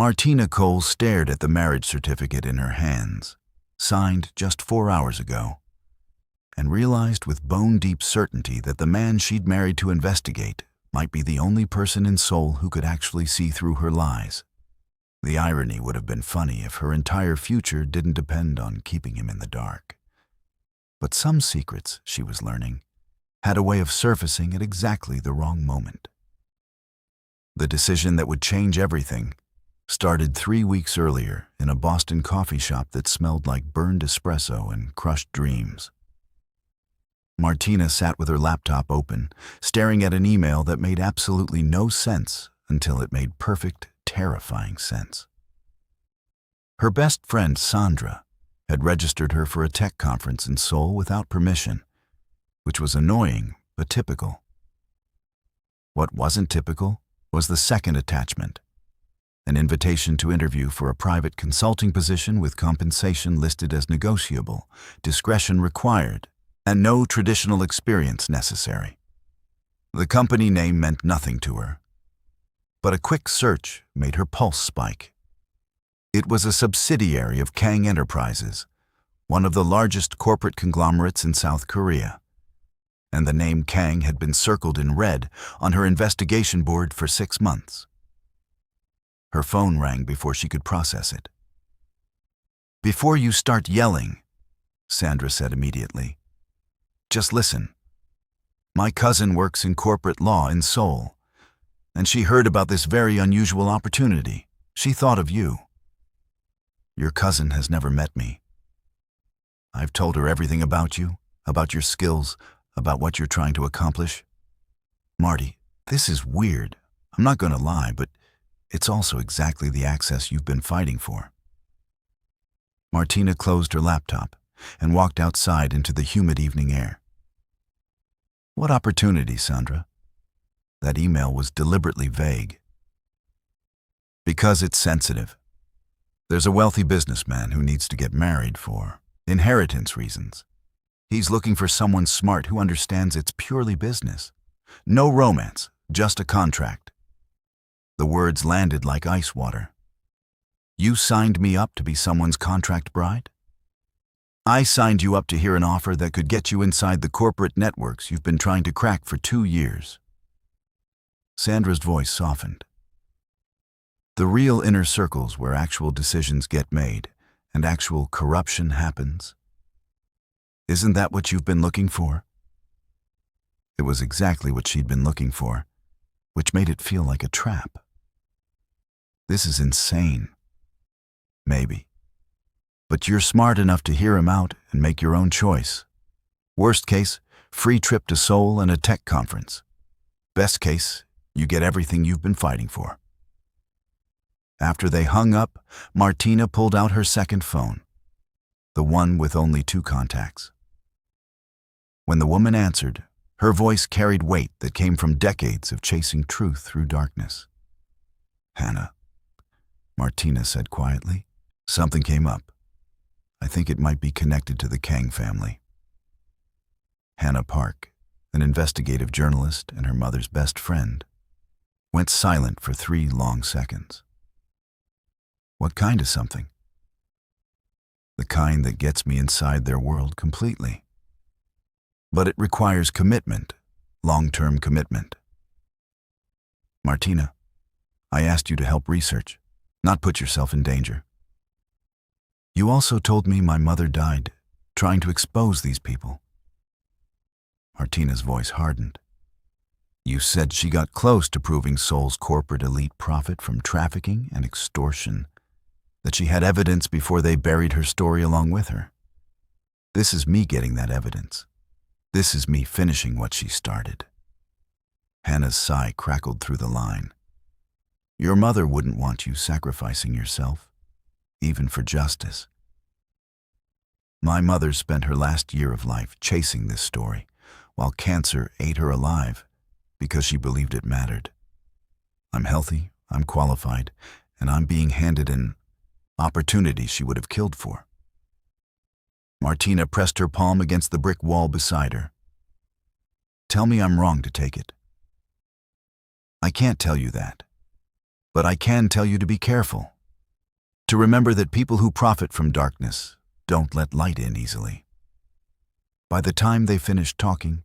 Martina Cole stared at the marriage certificate in her hands, signed just 4 hours ago, and realized with bone-deep certainty that the man she'd married to investigate might be the only person in Seoul who could actually see through her lies. The irony would have been funny if her entire future didn't depend on keeping him in the dark. But some secrets, she was learning, had a way of surfacing at exactly the wrong moment. The decision that would change everything started 3 weeks earlier in a Boston coffee shop that smelled like burned espresso and crushed dreams. Martina sat with her laptop open, staring at an email that made absolutely no sense until it made perfect, terrifying sense. Her best friend, Sandra, had registered her for a tech conference in Seoul without permission, which was annoying but typical. What wasn't typical was the second attachment, an invitation to interview for a private consulting position with compensation listed as negotiable, discretion required, and no traditional experience necessary. The company name meant nothing to her, but a quick search made her pulse spike. It was a subsidiary of Kang Enterprises, one of the largest corporate conglomerates in South Korea, and the name Kang had been circled in red on her investigation board for 6 months. Her phone rang before she could process it. "Before you start yelling," Sandra said immediately, "just listen. My cousin works in corporate law in Seoul, and she heard about this very unusual opportunity. She thought of you. Your cousin has never met me. I've told her everything about you, about your skills, about what you're trying to accomplish. Marty, this is weird. I'm not going to lie, but it's also exactly the access you've been fighting for." Martina closed her laptop and walked outside into the humid evening air. "What opportunity, Sandra?" That email was deliberately vague. "Because it's sensitive. There's a wealthy businessman who needs to get married for inheritance reasons. He's looking for someone smart who understands it's purely business. No romance, just a contract." The words landed like ice water. "You signed me up to be someone's contract bride? I signed you up to hear an offer that could get you inside the corporate networks you've been trying to crack for 2 years. Sandra's voice softened. "The real inner circles where actual decisions get made and actual corruption happens. Isn't that what you've been looking for?" It was exactly what she'd been looking for, which made it feel like a trap. "This is insane." "Maybe. But you're smart enough to hear him out and make your own choice. Worst case, free trip to Seoul and a tech conference. Best case, you get everything you've been fighting for." After they hung up, Martina pulled out her second phone, the one with only 2 contacts. When the woman answered, her voice carried weight that came from decades of chasing truth through darkness. "Hannah," Martina said quietly, "something came up. I think it might be connected to the Kang family." Hannah Park, an investigative journalist and her mother's best friend, went silent for 3 long seconds. "What kind of something?" "The kind that gets me inside their world completely. But it requires commitment, long-term commitment." "Martina, I asked you to help research, not put yourself in danger. You also told me my mother died trying to expose these people." Martina's voice hardened. "You said she got close to proving Seoul's corporate elite profit from trafficking and extortion, that she had evidence before they buried her story along with her. This is me getting that evidence. This is me finishing what she started." Hannah's sigh crackled through the line. "Your mother wouldn't want you sacrificing yourself, even for justice. My mother spent her last year of life chasing this story, while cancer ate her alive because she believed it mattered. I'm healthy, I'm qualified, and I'm being handed an opportunity she would have killed for." Martina pressed her palm against the brick wall beside her. "Tell me I'm wrong to take it." "I can't tell you that. But I can tell you to be careful. To remember that people who profit from darkness don't let light in easily." By the time they finished talking,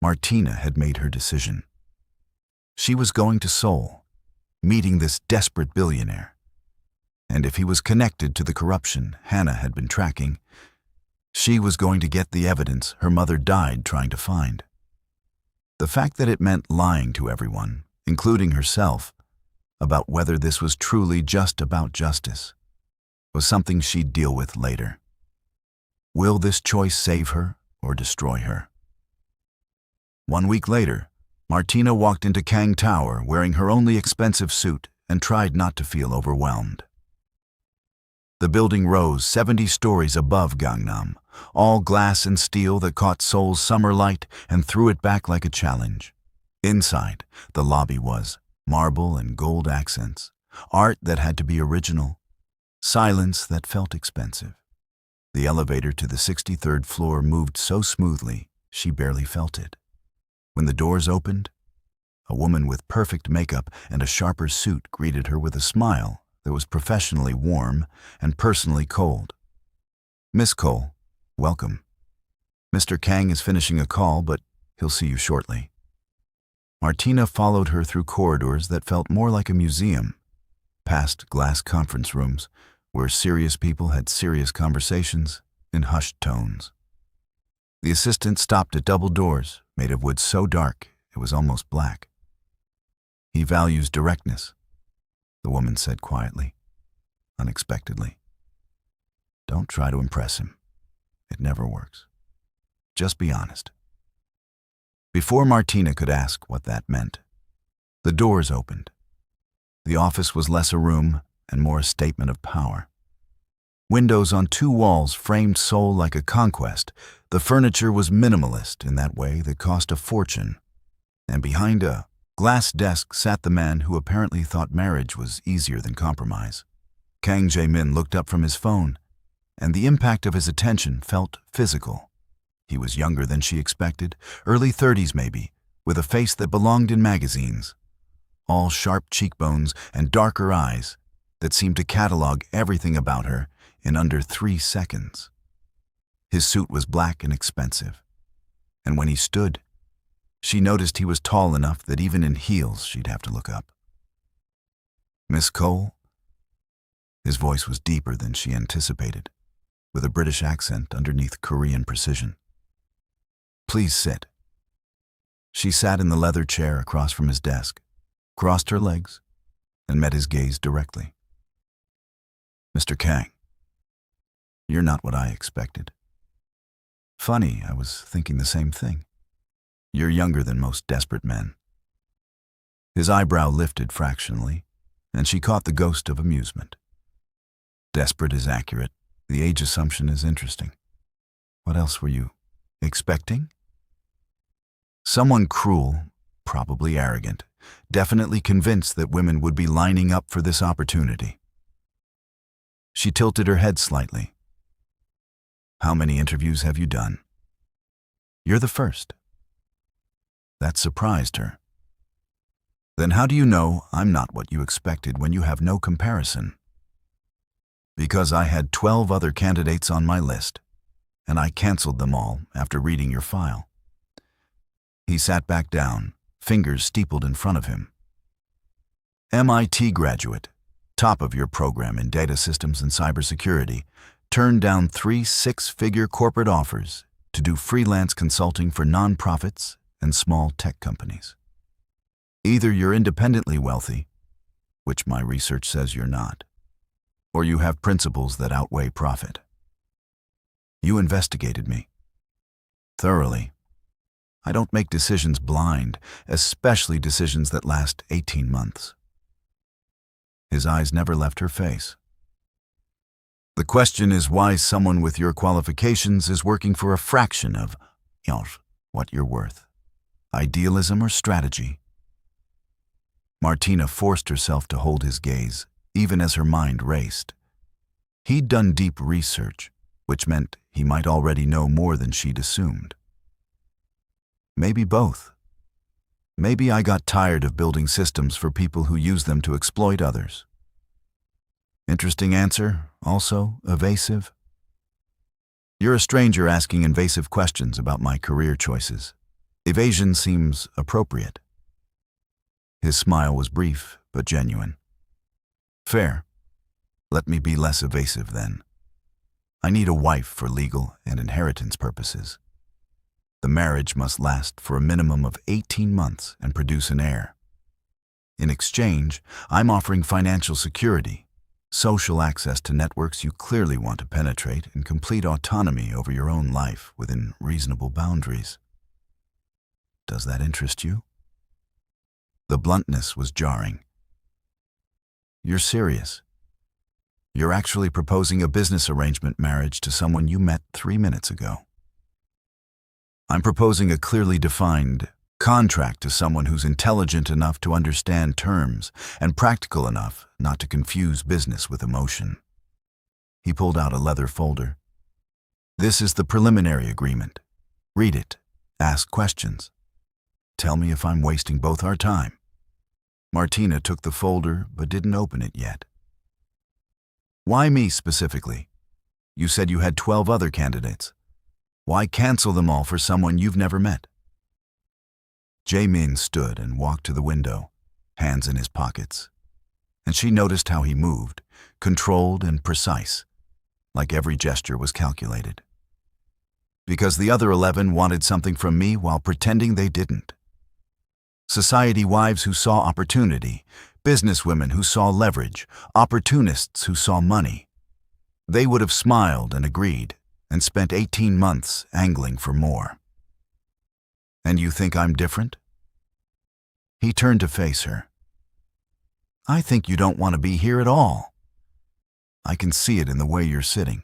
Martina had made her decision. She was going to Seoul, meeting this desperate billionaire. And if he was connected to the corruption Hannah had been tracking, she was going to get the evidence her mother died trying to find. The fact that it meant lying to everyone, including herself, about whether this was truly just about justice, was something she'd deal with later. Will this choice save her or destroy her? 1 week later, Martina walked into Kang Tower wearing her only expensive suit and tried not to feel overwhelmed. The building rose 70 stories above Gangnam, all glass and steel that caught Seoul's summer light and threw it back like a challenge. Inside, the lobby was marble and gold accents, art that had to be original, silence that felt expensive. The elevator to the 63rd floor moved so smoothly, she barely felt it. When the doors opened, a woman with perfect makeup and a sharper suit greeted her with a smile that was professionally warm and personally cold. "Miss Cole, welcome. Mr. Kang is finishing a call, but he'll see you shortly." Martina followed her through corridors that felt more like a museum, past glass conference rooms where serious people had serious conversations in hushed tones. The assistant stopped at double doors made of wood so dark it was almost black. "He values directness," the woman said quietly, unexpectedly. "Don't try to impress him. It never works. Just be honest." Before Martina could ask what that meant, the doors opened. The office was less a room and more a statement of power. Windows on 2 walls framed Seoul like a conquest. The furniture was minimalist in that way that cost a fortune. And behind a glass desk sat the man who apparently thought marriage was easier than compromise. Kang Jae-Min looked up from his phone, and the impact of his attention felt physical. He was younger than she expected, early 30s maybe, with a face that belonged in magazines. All sharp cheekbones and darker eyes that seemed to catalog everything about her in under 3 seconds. His suit was black and expensive, and when he stood, she noticed he was tall enough that even in heels she'd have to look up. "Miss Cole?" His voice was deeper than she anticipated, with a British accent underneath Korean precision. "Please sit." She sat in the leather chair across from his desk, crossed her legs, and met his gaze directly. "Mr. Kang, you're not what I expected." "Funny, I was thinking the same thing. You're younger than most desperate men." His eyebrow lifted fractionally, and she caught the ghost of amusement. "Desperate is accurate. The age assumption is interesting. What else were you expecting?" Someone cruel, probably arrogant, definitely convinced that women would be lining up for this opportunity. She tilted her head slightly. "How many interviews have you done?" "You're the first." That surprised her. "Then how do you know I'm not what you expected when you have no comparison?" "Because I had 12 other candidates on my list, and I canceled them all after reading your file." He sat back down, fingers steepled in front of him. "MIT graduate, top of your program in data systems and cybersecurity, turned down 3 6-figure corporate offers to do freelance consulting for nonprofits and small tech companies. Either you're independently wealthy, which my research says you're not, or you have principles that outweigh profit. You investigated me. Thoroughly. I don't make decisions blind, especially decisions that last 18 months. His eyes never left her face. "The question is why someone with your qualifications is working for a fraction of what you're worth. Idealism or strategy?" Martina forced herself to hold his gaze, even as her mind raced. He'd done deep research, which meant he might already know more than she'd assumed. Maybe both. Maybe I got tired of building systems for people who use them to exploit others. Interesting answer, also evasive. You're a stranger asking invasive questions about my career choices. Evasion seems appropriate. His smile was brief, but genuine. Fair. Let me be less evasive then. I need a wife for legal and inheritance purposes. The marriage must last for a minimum of 18 months and produce an heir. In exchange, I'm offering financial security, social access to networks you clearly want to penetrate, and complete autonomy over your own life within reasonable boundaries. Does that interest you? The bluntness was jarring. You're serious. You're actually proposing a business arrangement marriage to someone you met 3 minutes ago. I'm proposing a clearly defined contract to someone who's intelligent enough to understand terms and practical enough not to confuse business with emotion. He pulled out a leather folder. This is the preliminary agreement. Read it. Ask questions. Tell me if I'm wasting both our time. Martina took the folder but didn't open it yet. Why me specifically? You said you had 12 other candidates. Why cancel them all for someone you've never met? Jae-Min stood and walked to the window, hands in his pockets. And she noticed how he moved, controlled and precise, like every gesture was calculated. Because the other 11 wanted something from me while pretending they didn't. Society wives who saw opportunity, businesswomen who saw leverage, opportunists who saw money. They would have smiled and agreed and spent 18 months angling for more. And you think I'm different? He turned to face her. I think you don't want to be here at all. I can see it in the way you're sitting,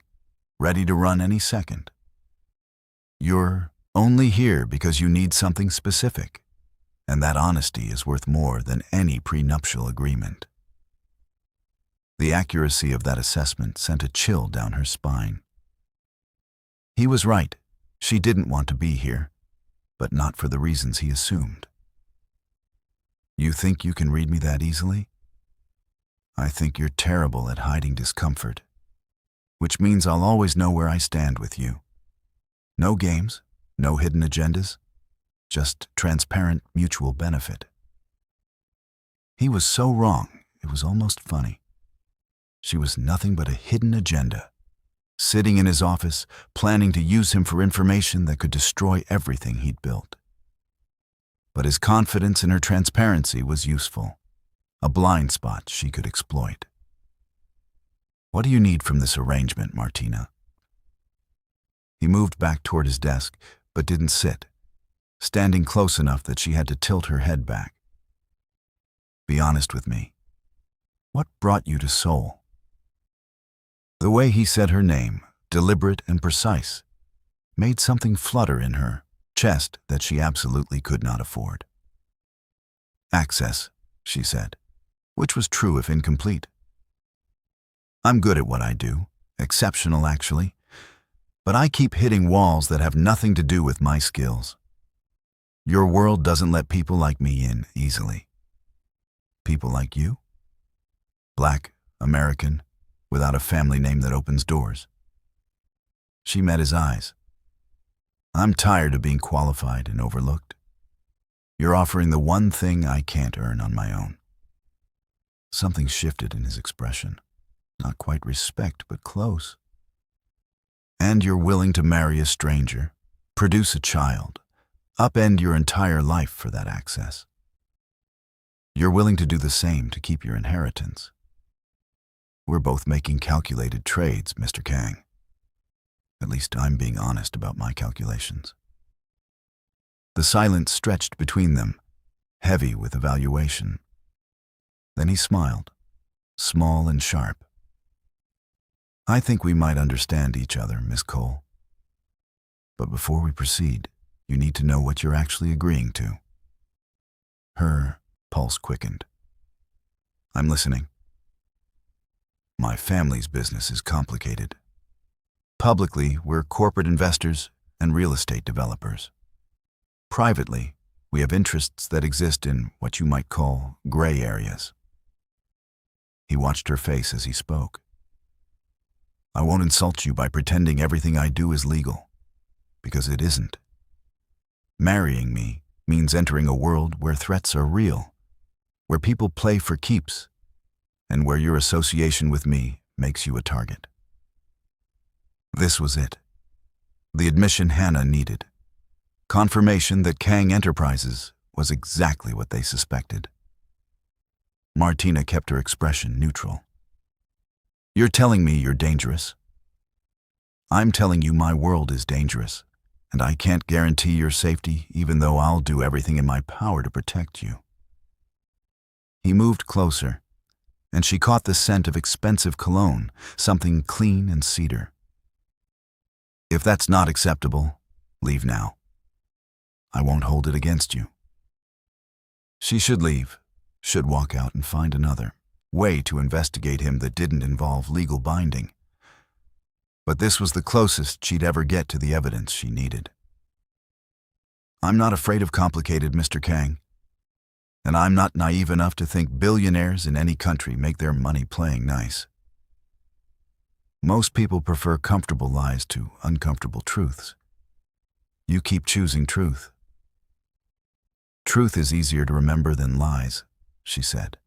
ready to run any second. You're only here because you need something specific. And that honesty is worth more than any prenuptial agreement. The accuracy of that assessment sent a chill down her spine. He was right. She didn't want to be here, but not for the reasons he assumed. You think you can read me that easily? I think you're terrible at hiding discomfort, which means I'll always know where I stand with you. No games, no hidden agendas. Just transparent mutual benefit. He was so wrong, it was almost funny. She was nothing but a hidden agenda, sitting in his office, planning to use him for information that could destroy everything he'd built. But his confidence in her transparency was useful, a blind spot she could exploit. What do you need from this arrangement, Martina? He moved back toward his desk, but didn't sit, standing close enough that she had to tilt her head back. Be honest with me. What brought you to Seoul? The way he said her name, deliberate and precise, made something flutter in her chest that she absolutely could not afford. Access, she said, which was true if incomplete. I'm good at what I do, exceptional actually, but I keep hitting walls that have nothing to do with my skills. Your world doesn't let people like me in easily. People like you? Black, American, without a family name that opens doors. She met his eyes. I'm tired of being qualified and overlooked. You're offering the one thing I can't earn on my own. Something shifted in his expression. Not quite respect, but close. And you're willing to marry a stranger, produce a child, upend your entire life for that access. You're willing to do the same to keep your inheritance. We're both making calculated trades, Mr. Kang. At least I'm being honest about my calculations. The silence stretched between them, heavy with evaluation. Then he smiled, small and sharp. I think we might understand each other, Miss Cole. But before we proceed, you need to know what you're actually agreeing to. Her pulse quickened. I'm listening. My family's business is complicated. Publicly, we're corporate investors and real estate developers. Privately, We have interests that exist in what you might call gray areas. He watched her face as he spoke. I won't insult you by pretending everything I do is legal, because it isn't. Marrying me means entering a world where threats are real, where people play for keeps, and where your association with me makes you a target. This was it. The admission Hannah needed. Confirmation that Kang Enterprises was exactly what they suspected. Martina kept her expression neutral. You're telling me you're dangerous. I'm telling you my world is dangerous, and I can't guarantee your safety even though I'll do everything in my power to protect you. He moved closer, and she caught the scent of expensive cologne, something clean and cedar. If that's not acceptable, leave now. I won't hold it against you. She should leave, should walk out and find another way to investigate him that didn't involve legal binding. But this was the closest she'd ever get to the evidence she needed. I'm not afraid of complicated, Mr. Kang. And I'm not naive enough to think billionaires in any country make their money playing nice. Most people prefer comfortable lies to uncomfortable truths. You keep choosing truth. Truth is easier to remember than lies, she said.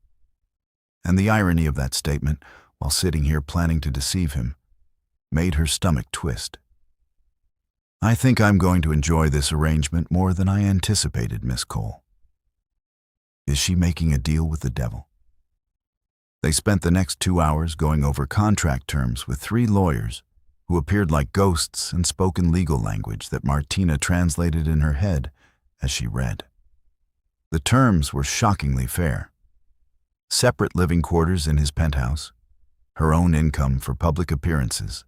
And the irony of that statement, while sitting here planning to deceive him, made her stomach twist. I think I'm going to enjoy this arrangement more than I anticipated, Miss Cole. Is she making a deal with the devil? They spent the next 2 hours going over contract terms with 3 lawyers who appeared like ghosts and spoke in legal language that Martina translated in her head as she read. The terms were shockingly fair. Separate living quarters in his penthouse, her own income for public appearances,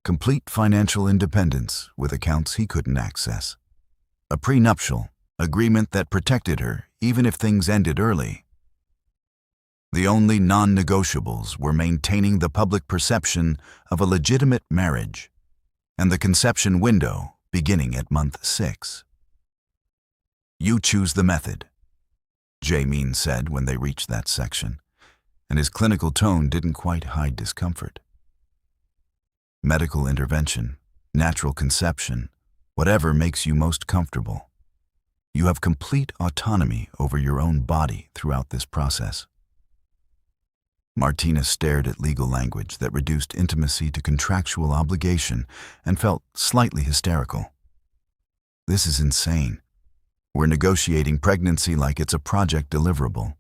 complete financial independence with accounts he couldn't access, a prenuptial agreement that protected her even if things ended early. The only non-negotiables were maintaining the public perception of a legitimate marriage and the conception window beginning at month 6. You choose the method, Jae-Min said when they reached that section, and his clinical tone didn't quite hide discomfort. Medical intervention, natural conception, whatever makes you most comfortable. You have complete autonomy over your own body throughout this process. Martina stared at legal language that reduced intimacy to contractual obligation and felt slightly hysterical. This is insane. We're negotiating pregnancy like it's a project deliverable.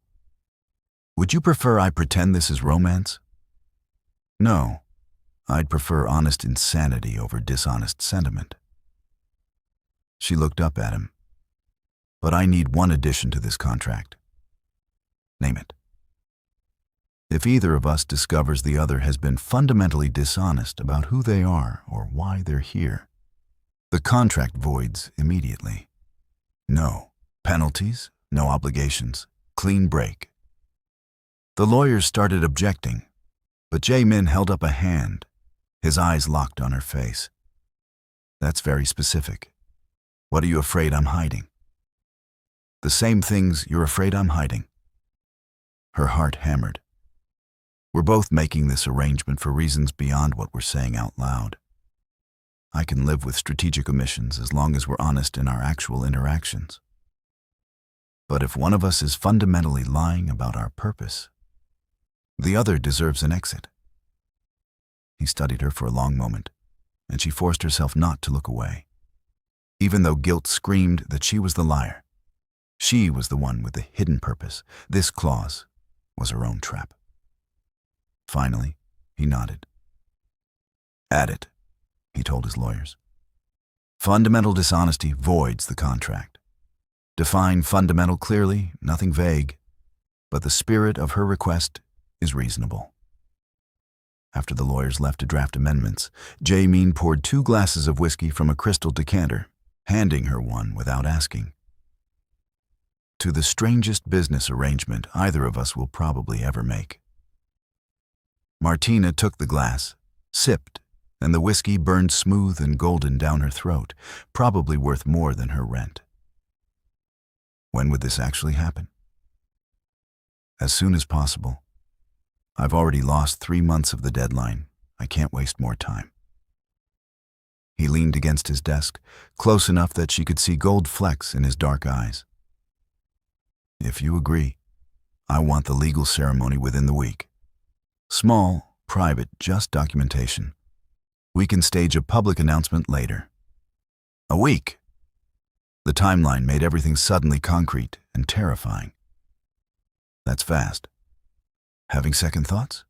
Would you prefer I pretend this is romance? No, I'd prefer honest insanity over dishonest sentiment. She looked up at him. But I need one addition to this contract. Name it. If either of us discovers the other has been fundamentally dishonest about who they are or why they're here, the contract voids immediately. No penalties, no obligations, clean break. The lawyers started objecting, but Jae-Min held up a hand, his eyes locked on her face. That's very specific. What are you afraid I'm hiding? The same things you're afraid I'm hiding. Her heart hammered. We're both making this arrangement for reasons beyond what we're saying out loud. I can live with strategic omissions as long as we're honest in our actual interactions. But if one of us is fundamentally lying about our purpose, the other deserves an exit. He studied her for a long moment, and she forced herself not to look away. Even though guilt screamed that she was the liar, she was the one with the hidden purpose. This clause was her own trap. Finally, he nodded. Add it, he told his lawyers. Fundamental dishonesty voids the contract. Define fundamental clearly, nothing vague, but the spirit of her request is reasonable. After the lawyers left to draft amendments, Jae-Min poured 2 glasses of whiskey from a crystal decanter, handing her one without asking. To the strangest business arrangement either of us will probably ever make. Martina took the glass, sipped, and the whiskey burned smooth and golden down her throat, probably worth more than her rent. When would this actually happen? As soon as possible. I've already lost 3 months of the deadline. I can't waste more time. He leaned against his desk, close enough that she could see gold flecks in his dark eyes. If you agree, I want the legal ceremony within the week. Small, private, just documentation. We can stage a public announcement later. A week. The timeline made everything suddenly concrete and terrifying. That's fast. Having second thoughts?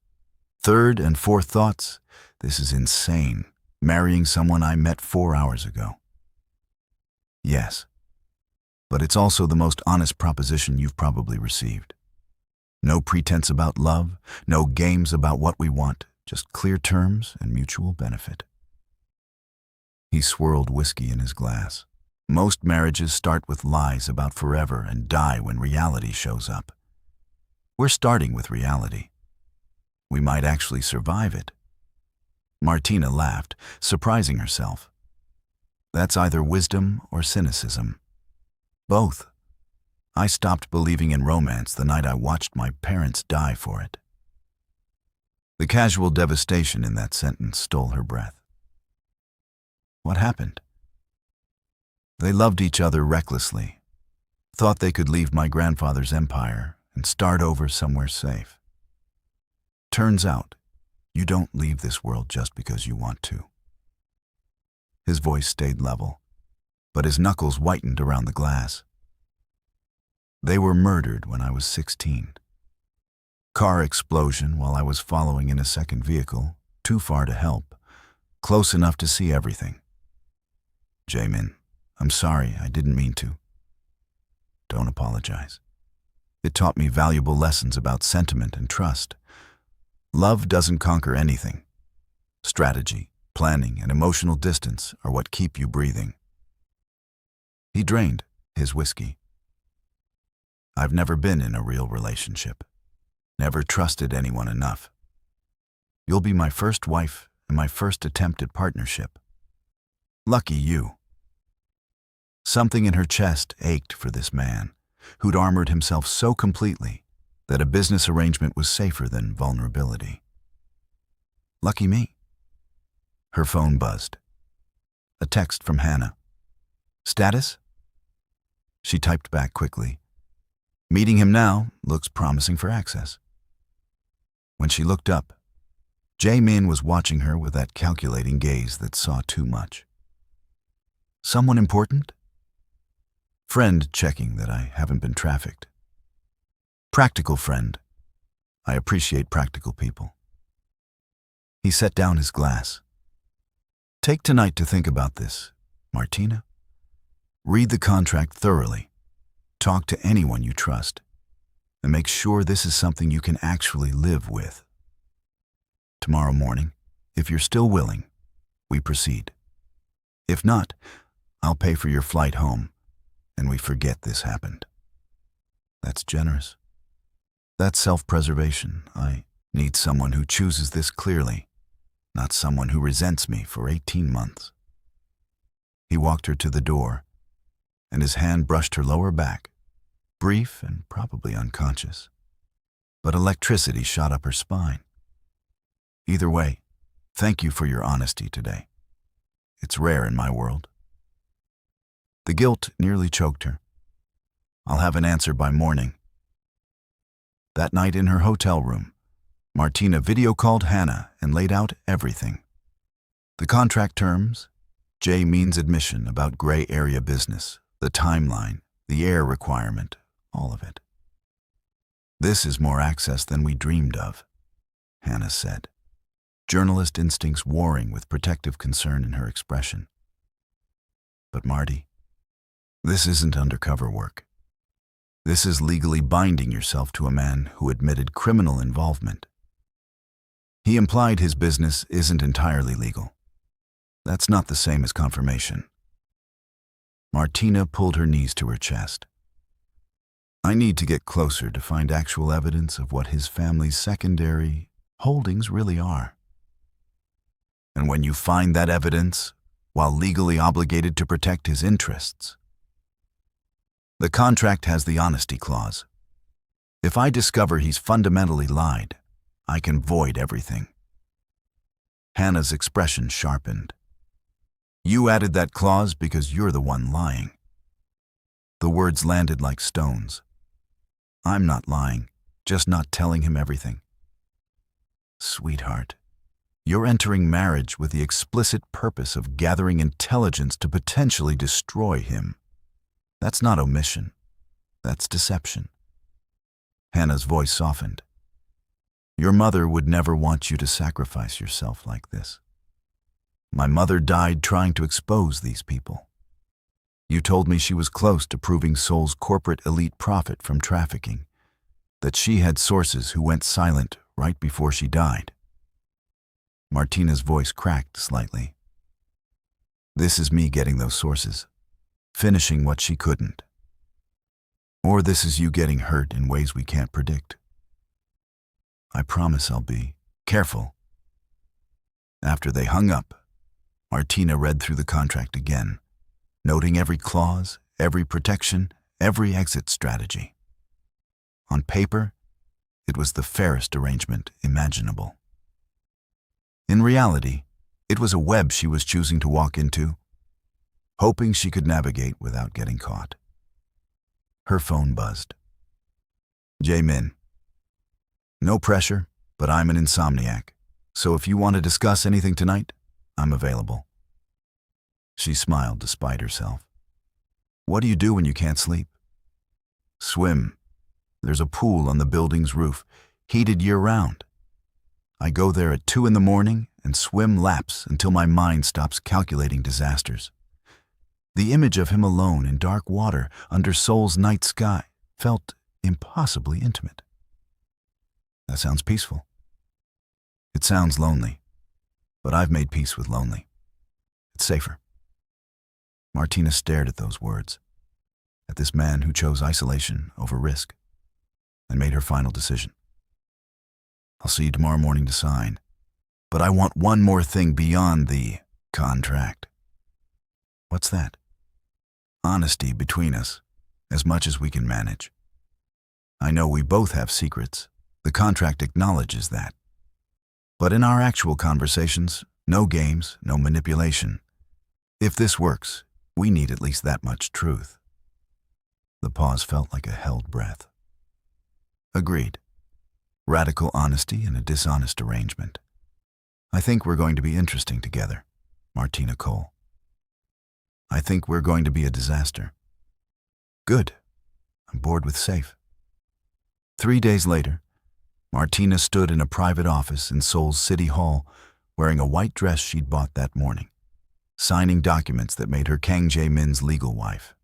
Third and fourth thoughts? This is insane. Marrying someone I met 4 hours ago. Yes. But it's also the most honest proposition you've probably received. No pretense about love, no games about what we want, just clear terms and mutual benefit. He swirled whiskey in his glass. Most marriages start with lies about forever and die when reality shows up. We're starting with reality. We might actually survive it. Martina laughed, surprising herself. That's either wisdom or cynicism. Both. I stopped believing in romance the night I watched my parents die for it. The casual devastation in that sentence stole her breath. What happened? They loved each other recklessly, thought they could leave my grandfather's empire and start over somewhere safe. Turns out, you don't leave this world just because you want to. His voice stayed level, but his knuckles whitened around the glass. They were murdered when I was 16. Car explosion while I was following in a second vehicle, too far to help, close enough to see everything. Jae-Min, I'm sorry, I didn't mean to. Don't apologize. It taught me valuable lessons about sentiment and trust. Love doesn't conquer anything. Strategy, planning, and emotional distance are what keep you breathing. He drained his whiskey. I've never been in a real relationship. Never trusted anyone enough. You'll be my first wife and my first attempt at partnership. Lucky you. Something in her chest ached for this man, who'd armored himself so completely that a business arrangement was safer than vulnerability. Lucky me. Her phone buzzed. A text from Hannah. Status? She typed back quickly. Meeting him now looks promising for access. When she looked up, Jae-Min was watching her with that calculating gaze that saw too much. Someone important? Friend checking that I haven't been trafficked. Practical friend. I appreciate practical people. He set down his glass. Take tonight to think about this, Martina. Read the contract thoroughly. Talk to anyone you trust. And make sure this is something you can actually live with. Tomorrow morning, if you're still willing, we proceed. If not, I'll pay for your flight home, and we forget this happened. That's generous. That's self-preservation. I need someone who chooses this clearly, not someone who resents me for 18 months. He walked her to the door, and his hand brushed her lower back, brief and probably unconscious. But electricity shot up her spine. Either way, thank you for your honesty today. It's rare in my world. The guilt nearly choked her. I'll have an answer by morning. That night in her hotel room, Martina video called Hannah and laid out everything. The contract terms, Jae-Min's admission about gray area business, the timeline, the air requirement, all of it. This is more access than we dreamed of, Hannah said, journalist instincts warring with protective concern in her expression. But Marty, this isn't undercover work. This is legally binding yourself to a man who admitted criminal involvement. He implied his business isn't entirely legal. That's not the same as confirmation. Martina pulled her knees to her chest. I need to get closer to find actual evidence of what his family's secondary holdings really are. And when you find that evidence, while legally obligated to protect his interests, The contract has the honesty clause. If I discover he's fundamentally lied, I can void everything. Hannah's expression sharpened. You added that clause because you're the one lying. The words landed like stones. I'm not lying, just not telling him everything. Sweetheart, you're entering marriage with the explicit purpose of gathering intelligence to potentially destroy him. That's not omission. That's deception. Hannah's voice softened. Your mother would never want you to sacrifice yourself like this. My mother died trying to expose these people. You told me she was close to proving Seoul's corporate elite profit from trafficking, that she had sources who went silent right before she died. Martina's voice cracked slightly. This is me getting those sources, finishing what she couldn't. Or this is you getting hurt in ways we can't predict. I promise I'll be careful. After they hung up, Martina read through the contract again, noting every clause, every protection, every exit strategy. On paper, it was the fairest arrangement imaginable. In reality, it was a web she was choosing to walk into, hoping she could navigate without getting caught. Her phone buzzed. Jae-Min. No pressure, but I'm an insomniac, so if you want to discuss anything tonight, I'm available. She smiled despite herself. What do you do when you can't sleep? Swim. There's a pool on the building's roof, heated year-round. I go there at 2 a.m. and swim laps until my mind stops calculating disasters. The image of him alone in dark water under Seoul's night sky felt impossibly intimate. That sounds peaceful. It sounds lonely, but I've made peace with lonely. It's safer. Martina stared at those words, at this man who chose isolation over risk, and made her final decision. I'll see you tomorrow morning to sign, but I want one more thing beyond the contract. What's that? Honesty between us, as much as we can manage. I know we both have secrets. The contract acknowledges that. But in our actual conversations, no games, no manipulation. If this works, we need at least that much truth. The pause felt like a held breath. Agreed. Radical honesty in a dishonest arrangement. I think we're going to be interesting together, Martina Cole. I think we're going to be a disaster. Good. I'm bored with safe. 3 days later, Martina stood in a private office in Seoul's City Hall wearing a white dress she'd bought that morning, signing documents that made her Kang Jae-Min's legal wife.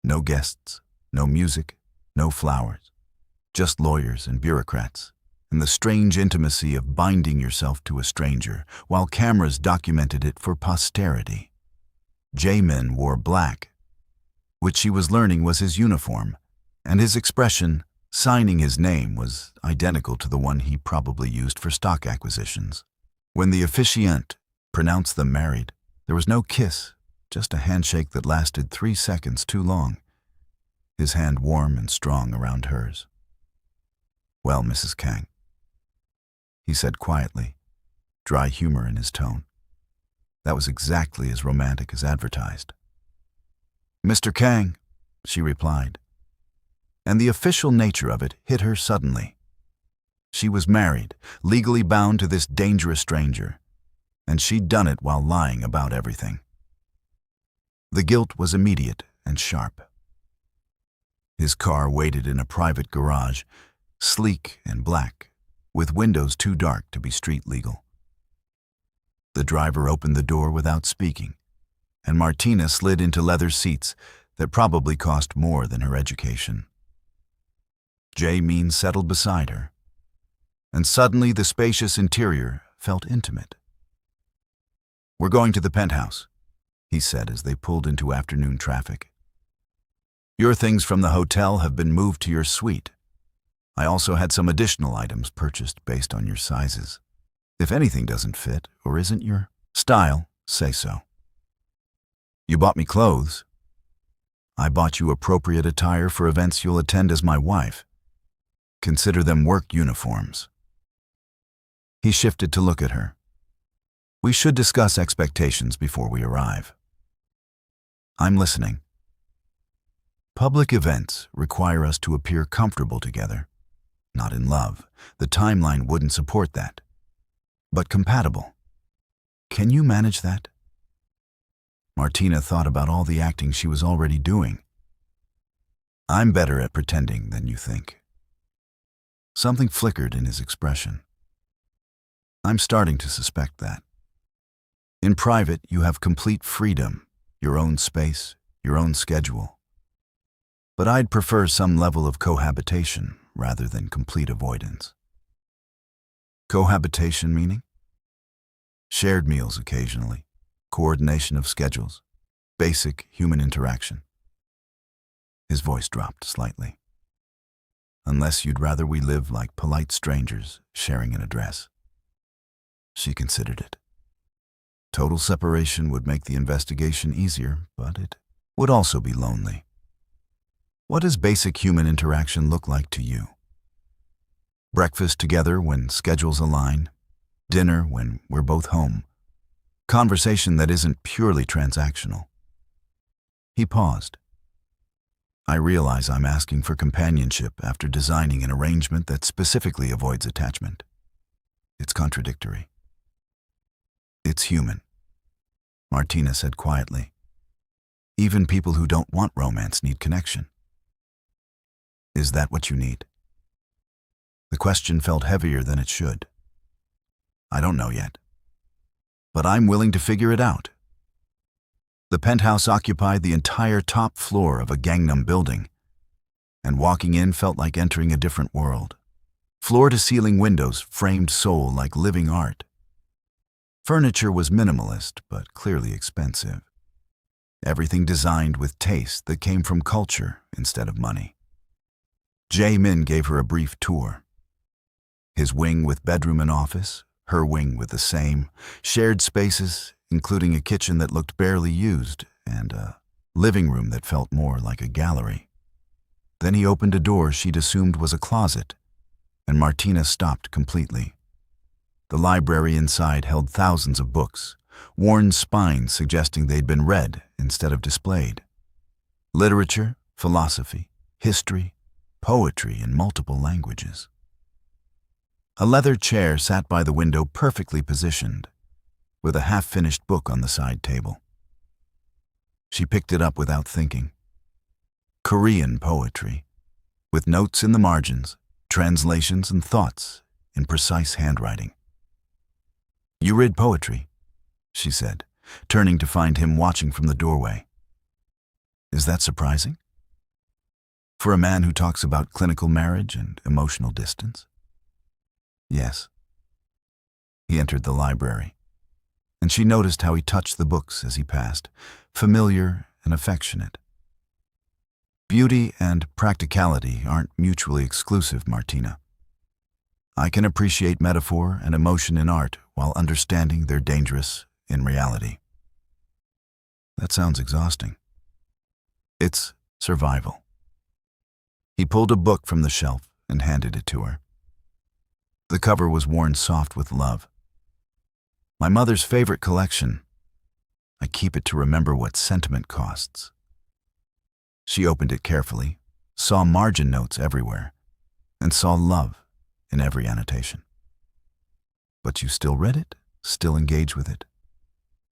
No guests, no music, no flowers, just lawyers and bureaucrats, and the strange intimacy of binding yourself to a stranger while cameras documented it for posterity. Jae-Min wore black, which she was learning was his uniform, and his expression, signing his name, was identical to the one he probably used for stock acquisitions. When the officiant pronounced them married, there was no kiss, just a handshake that lasted 3 seconds too long, his hand warm and strong around hers. Well, Mrs. Kang, he said quietly, dry humor in his tone. That was exactly as romantic as advertised. Mr. Kang, she replied, and the official nature of it hit her suddenly. She was married, legally bound to this dangerous stranger, and she'd done it while lying about everything. The guilt was immediate and sharp. His car waited in a private garage, sleek and black, with windows too dark to be street legal. The driver opened the door without speaking, and Martina slid into leather seats that probably cost more than her education. Jae-Min settled beside her, and suddenly the spacious interior felt intimate. We're going to the penthouse, he said as they pulled into afternoon traffic. Your things from the hotel have been moved to your suite. I also had some additional items purchased based on your sizes. If anything doesn't fit or isn't your style, say so. You bought me clothes. I bought you appropriate attire for events you'll attend as my wife. Consider them work uniforms." He shifted to look at her. "We should discuss expectations before we arrive." "I'm listening." "Public events require us to appear comfortable together. Not in love. The timeline wouldn't support that. But compatible. Can you manage that?" Martina thought about all the acting she was already doing. "I'm better at pretending than you think." Something flickered in his expression. "I'm starting to suspect that. In private, you have complete freedom, your own space, your own schedule. But I'd prefer some level of cohabitation rather than complete avoidance." Cohabitation meaning? Shared meals occasionally, coordination of schedules, basic human interaction. His voice dropped slightly. "Unless you'd rather we live like polite strangers sharing an address." She considered it. Total separation would make the investigation easier, but it would also be lonely. "What does basic human interaction look like to you?" Breakfast together when schedules align, dinner when we're both home, conversation that isn't purely transactional. He paused. "I realize I'm asking for companionship after designing an arrangement that specifically avoids attachment. It's contradictory." "It's human," Martina said quietly. "Even people who don't want romance need connection." "Is that what you need?" The question felt heavier than it should. "I don't know yet. But I'm willing to figure it out." The penthouse occupied the entire top floor of a Gangnam building, and walking in felt like entering a different world. Floor-to-ceiling windows framed Seoul like living art. Furniture was minimalist, but clearly expensive. Everything designed with taste that came from culture instead of money. Jae-Min gave her a brief tour. His wing with bedroom and office, her wing with the same, shared spaces, including a kitchen that looked barely used and a living room that felt more like a gallery. Then he opened a door she'd assumed was a closet, and Martina stopped completely. The library inside held thousands of books, worn spines suggesting they'd been read instead of displayed. Literature, philosophy, history, poetry in multiple languages. A leather chair sat by the window perfectly positioned, with a half-finished book on the side table. She picked it up without thinking. Korean poetry, with notes in the margins, translations and thoughts in precise handwriting. "You read poetry," she said, turning to find him watching from the doorway. "Is that surprising? For a man who talks about clinical marriage and emotional distance?" "Yes." He entered the library, and she noticed how he touched the books as he passed, familiar and affectionate. "Beauty and practicality aren't mutually exclusive, Martina. I can appreciate metaphor and emotion in art while understanding they're dangerous in reality." "That sounds exhausting." "It's survival." He pulled a book from the shelf and handed it to her. The cover was worn soft with love. "My mother's favorite collection. I keep it to remember what sentiment costs." She opened it carefully, saw margin notes everywhere, and saw love in every annotation. "But you still read it? Still engage with it?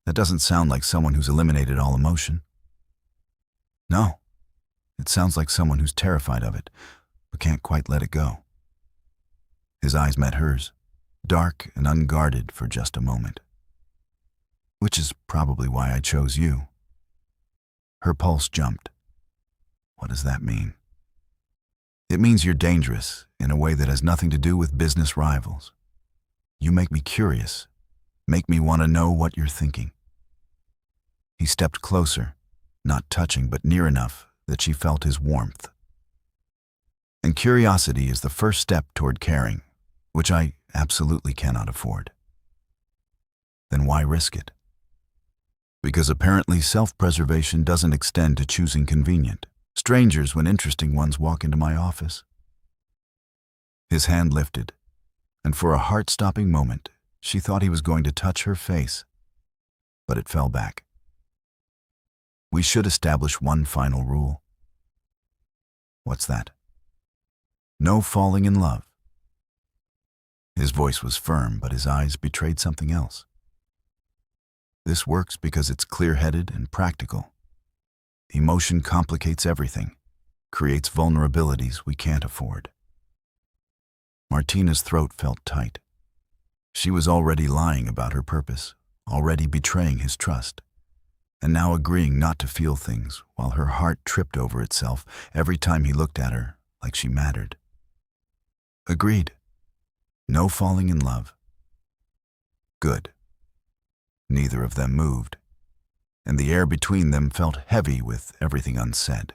That doesn't sound like someone who's eliminated all emotion." "No. It sounds like someone who's terrified of it, but can't quite let it go." His eyes met hers, dark and unguarded for just a moment. "Which is probably why I chose you." Her pulse jumped. "What does that mean?" "It means you're dangerous in a way that has nothing to do with business rivals. You make me curious, make me want to know what you're thinking." He stepped closer, not touching but near enough that she felt his warmth. "And curiosity is the first step toward caring, which I absolutely cannot afford." "Then why risk it?" Because apparently self-preservation doesn't extend to choosing convenient strangers when interesting ones walk into my office. His hand lifted, and for a heart-stopping moment, she thought he was going to touch her face, but it fell back. We should establish one final rule. What's that? No falling in love. His voice was firm, but his eyes betrayed something else. This works because it's clear-headed and practical. Emotion complicates everything, creates vulnerabilities we can't afford. Martina's throat felt tight. She was already lying about her purpose, already betraying his trust, and now agreeing not to feel things while her heart tripped over itself every time he looked at her like she mattered. Agreed. No falling in love. Good. Neither of them moved, and the air between them felt heavy with everything unsaid.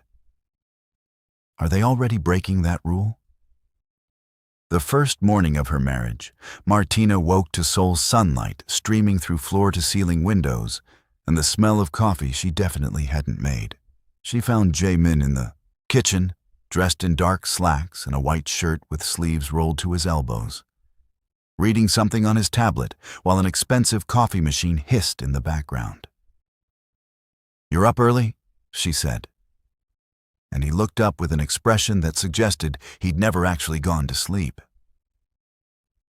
Are they already breaking that rule? The first morning of her marriage, Martina woke to Seoul's sunlight streaming through floor-to-ceiling windows and the smell of coffee she definitely hadn't made. She found Jae-Min in the kitchen, dressed in dark slacks and a white shirt with sleeves rolled to his elbows, reading something on his tablet while an expensive coffee machine hissed in the background. "You're up early?" she said. And he looked up with an expression that suggested he'd never actually gone to sleep.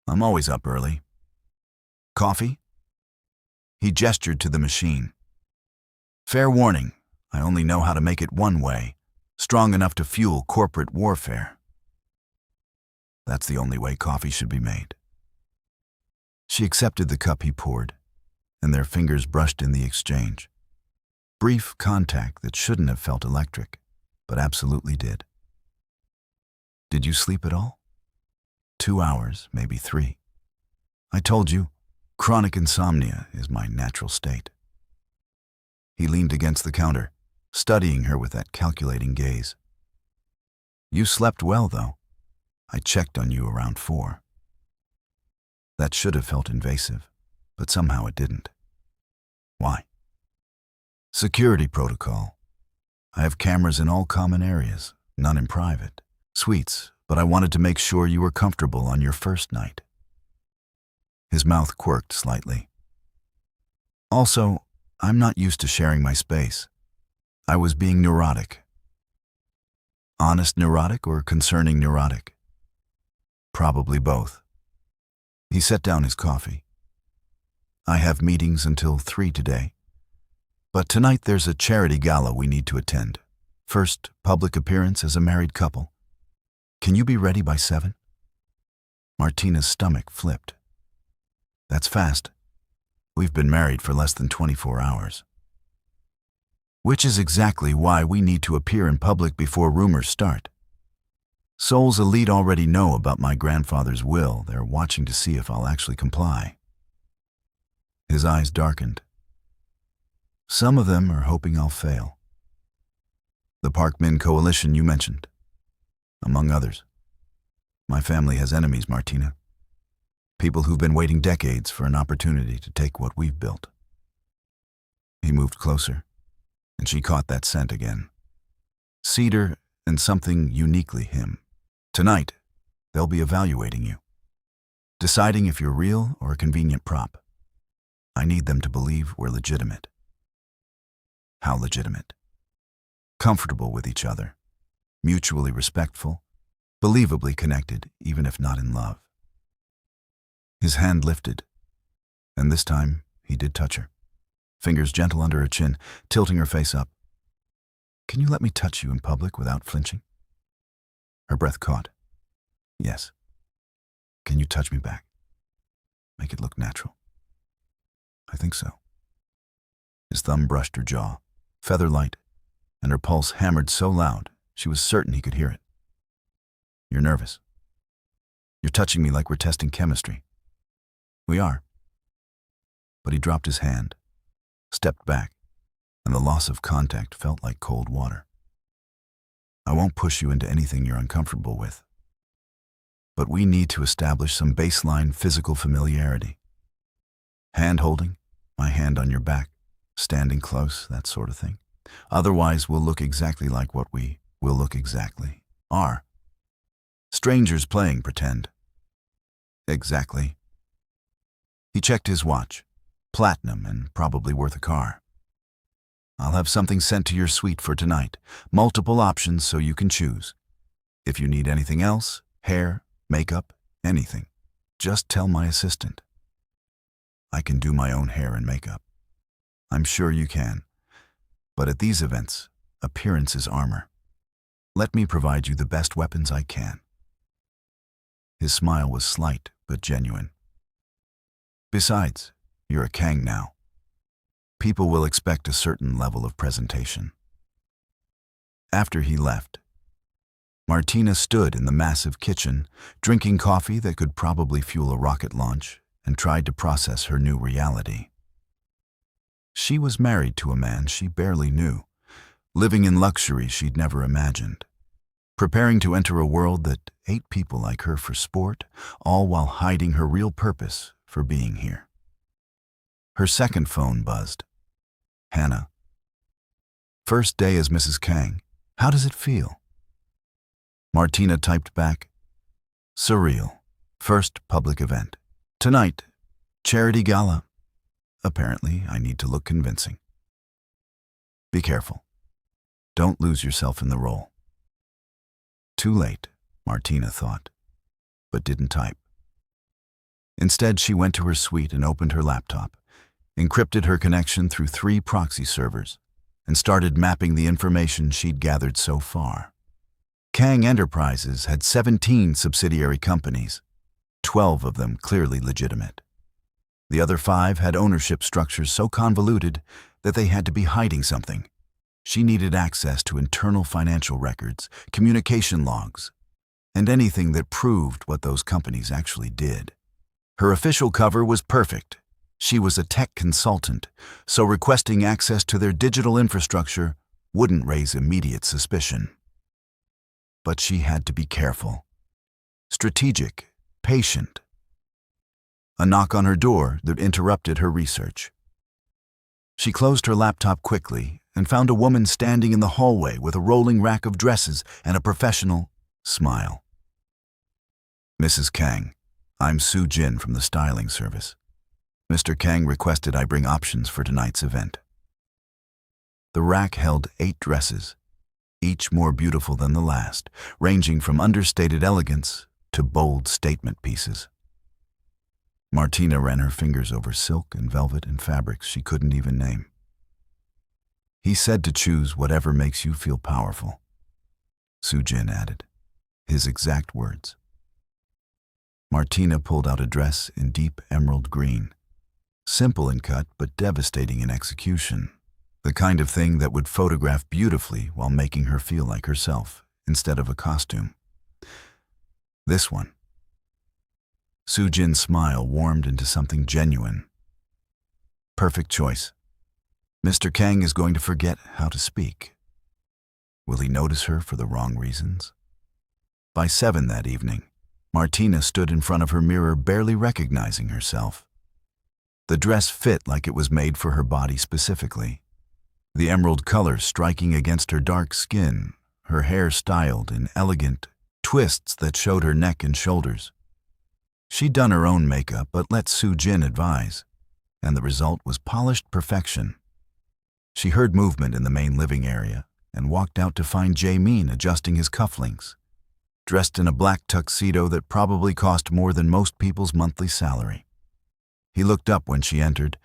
"I'm always up early. Coffee?" He gestured to the machine. "Fair warning, I only know how to make it one way, strong enough to fuel corporate warfare." That's the only way coffee should be made. She accepted the cup he poured, and their fingers brushed in the exchange. Brief contact that shouldn't have felt electric, but absolutely did. "Did you sleep at all?" 2 hours, maybe 3. "I told you, chronic insomnia is my natural state." He leaned against the counter, studying her with that calculating gaze. "You slept well, though. I checked on you around 4. That should have felt invasive, but somehow it didn't. Why? Security protocol. I have cameras in all common areas, none in private suites, but I wanted to make sure you were comfortable on your first night." His mouth quirked slightly. "Also, I'm not used to sharing my space. I was being neurotic." Honest neurotic or concerning neurotic? Probably both. He set down his coffee. "I have meetings until 3 today. But tonight there's a charity gala we need to attend. First public appearance as a married couple. Can you be ready by 7? Martina's stomach flipped. "That's fast. We've been married for less than 24 hours. Which is exactly why we need to appear in public before rumors start. Seoul's elite already know about my grandfather's will. They're watching to see if I'll actually comply." His eyes darkened. "Some of them are hoping I'll fail. The Park Min coalition you mentioned, among others. My family has enemies, Martina. People who've been waiting decades for an opportunity to take what we've built." He moved closer, and she caught that scent again. Cedar and something uniquely him. "Tonight, they'll be evaluating you, deciding if you're real or a convenient prop. I need them to believe we're legitimate." How legitimate? Comfortable with each other, mutually respectful, believably connected, even if not in love. His hand lifted, and this time he did touch her, fingers gentle under her chin, tilting her face up. "Can you let me touch you in public without flinching?" Her breath caught. "Yes." "Can you touch me back? Make it look natural?" "I think so." His thumb brushed her jaw, feather light, and her pulse hammered so loud she was certain he could hear it. "You're nervous. You're touching me like we're testing chemistry." "We are." But he dropped his hand, stepped back, and the loss of contact felt like cold water. "I won't push you into anything you're uncomfortable with. But we need to establish some baseline physical familiarity. Hand-holding, my hand on your back, standing close, that sort of thing. Otherwise, we'll look exactly like what we will look exactly are. Strangers playing pretend. Exactly. He checked his watch. Platinum and probably worth a car. I'll have something sent to your suite for tonight. Multiple options so you can choose. If you need anything else, hair, makeup, anything, just tell my assistant. I can do my own hair and makeup. I'm sure you can. But at these events, appearance is armor. Let me provide you the best weapons I can. His smile was slight but genuine. Besides, you're a Kang now. People will expect a certain level of presentation. After he left, Martina stood in the massive kitchen, drinking coffee that could probably fuel a rocket launch, and tried to process her new reality. She was married to a man she barely knew, living in luxury she'd never imagined, preparing to enter a world that ate people like her for sport, all while hiding her real purpose for being here. Her second phone buzzed. Hannah. First day as Mrs. Kang. How does it feel? Martina typed back, surreal. First public event. Tonight, charity gala. Apparently, I need to look convincing. Be careful. Don't lose yourself in the role. Too late, Martina thought, but didn't type. Instead, she went to her suite and opened her laptop, encrypted her connection through 3 proxy servers, and started mapping the information she'd gathered so far. Kang Enterprises had 17 subsidiary companies, 12 of them clearly legitimate. The other 5 had ownership structures so convoluted that they had to be hiding something. She needed access to internal financial records, communication logs, and anything that proved what those companies actually did. Her official cover was perfect. She was a tech consultant, so requesting access to their digital infrastructure wouldn't raise immediate suspicion. But she had to be careful, strategic, patient. A knock on her door that interrupted her research. She closed her laptop quickly and found a woman standing in the hallway with a rolling rack of dresses and a professional smile. Mrs. Kang, I'm Soo Jin from the styling service. Mr. Kang requested I bring options for tonight's event. The rack held 8 dresses, each more beautiful than the last, ranging from understated elegance to bold statement pieces. Martina ran her fingers over silk and velvet and fabrics she couldn't even name. He said to choose whatever makes you feel powerful, Soo Jin added, his exact words. Martina pulled out a dress in deep emerald green, simple in cut but devastating in execution, the kind of thing that would photograph beautifully while making her feel like herself instead of a costume. This one. Soo Jin's smile warmed into something genuine. Perfect choice. Mr. Kang is going to forget how to speak. Will he notice her for the wrong reasons? By 7 that evening, Martina stood in front of her mirror barely recognizing herself. The dress fit like it was made for her body specifically. The emerald color striking against her dark skin, her hair styled in elegant twists that showed her neck and shoulders. She'd done her own makeup but let Soo Jin advise, and the result was polished perfection. She heard movement in the main living area and walked out to find Jae-Min adjusting his cufflinks, dressed in a black tuxedo that probably cost more than most people's monthly salary. He looked up when she entered,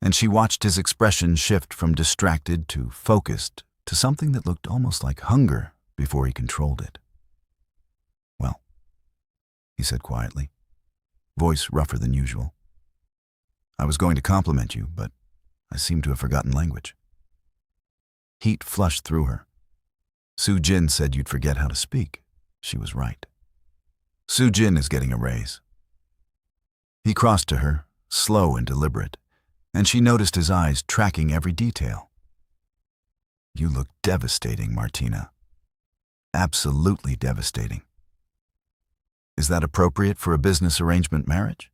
and she watched his expression shift from distracted to focused to something that looked almost like hunger before he controlled it. Well, he said quietly, voice rougher than usual. I was going to compliment you, but I seem to have forgotten language. Heat flushed through her. Soo Jin said you'd forget how to speak. She was right. Soo Jin is getting a raise. He crossed to her, slow and deliberate, and she noticed his eyes tracking every detail. You look devastating, Martina. Absolutely devastating. Is that appropriate for a business arrangement marriage?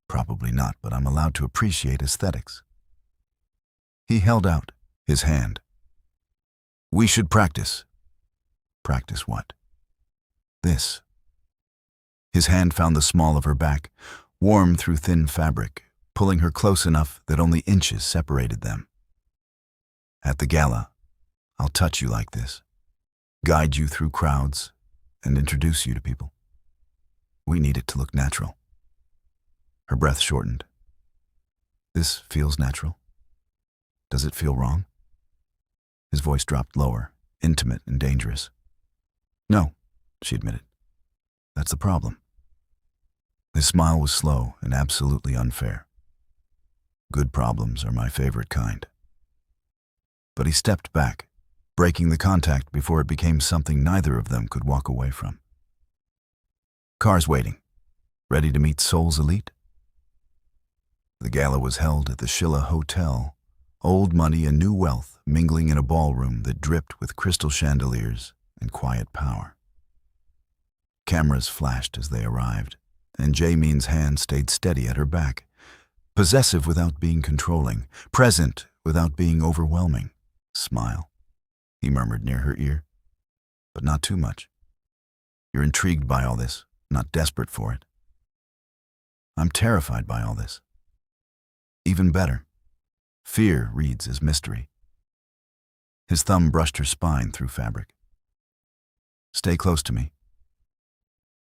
Probably not, but I'm allowed to appreciate aesthetics. He held out his hand. "We should practice." "Practice what?" "This." His hand found the small of her back, warm through thin fabric, pulling her close enough that only inches separated them. "At the gala, I'll touch you like this, guide you through crowds, and introduce you to people. We need it to look natural." Her breath shortened. "This feels natural. Does it feel wrong?" His voice dropped lower, intimate and dangerous. "No," she admitted. "That's the problem." His smile was slow and absolutely unfair. Good problems are my favorite kind. But he stepped back, breaking the contact before it became something neither of them could walk away from. Cars waiting, ready to meet Seoul's elite. The gala was held at the Shilla Hotel, old money and new wealth mingling in a ballroom that dripped with crystal chandeliers and quiet power. Cameras flashed as they arrived, and Jae-Min's hand stayed steady at her back, possessive without being controlling, present without being overwhelming. "Smile," he murmured near her ear, "but not too much. You're intrigued by all this, not desperate for it." "I'm terrified by all this." "Even better. Fear reads as mystery." His thumb brushed her spine through fabric. "Stay close to me.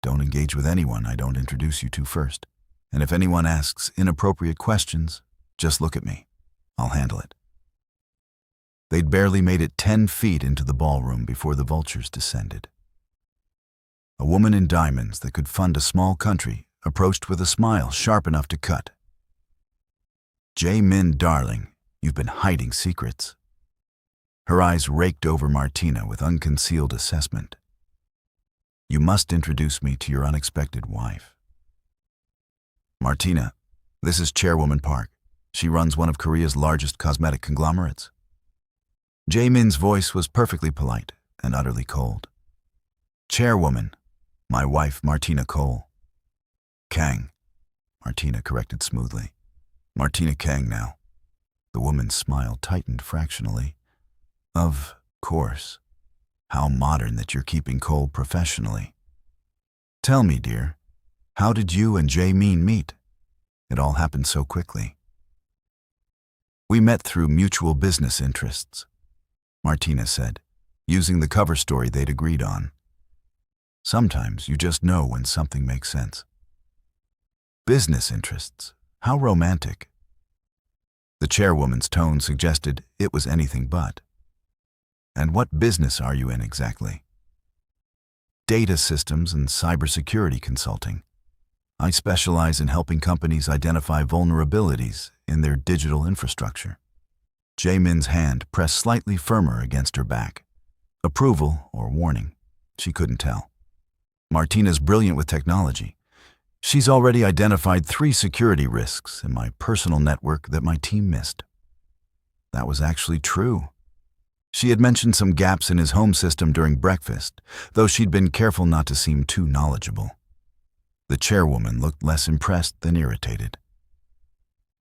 Don't engage with anyone I don't introduce you to first. And if anyone asks inappropriate questions, just look at me. I'll handle it." They'd barely made it 10 feet into the ballroom before the vultures descended. A woman in diamonds that could fund a small country approached with a smile sharp enough to cut. "Jae-Min, darling, you've been hiding secrets." Her eyes raked over Martina with unconcealed assessment. "You must introduce me to your unexpected wife." "Martina, this is Chairwoman Park. She runs one of Korea's largest cosmetic conglomerates." Jae-Min's voice was perfectly polite and utterly cold. "Chairwoman, my wife Martina Cole." "Kang," Martina corrected smoothly. "Martina Kang now." The woman's smile tightened fractionally. "Of course. How modern that you're keeping Cole professionally. Tell me, dear, how did you and Jae-Min meet? It all happened so quickly." "We met through mutual business interests," Martina said, using the cover story they'd agreed on. "Sometimes you just know when something makes sense." "Business interests? How romantic." The chairwoman's tone suggested it was anything but. "And what business are you in exactly?" "Data systems and cybersecurity consulting. I specialize in helping companies identify vulnerabilities in their digital infrastructure." Jae-Min's hand pressed slightly firmer against her back. Approval or warning, she couldn't tell. "Martina's brilliant with technology. She's already identified 3 security risks in my personal network that my team missed." That was actually true. She had mentioned some gaps in his home system during breakfast, though she'd been careful not to seem too knowledgeable. The chairwoman looked less impressed than irritated.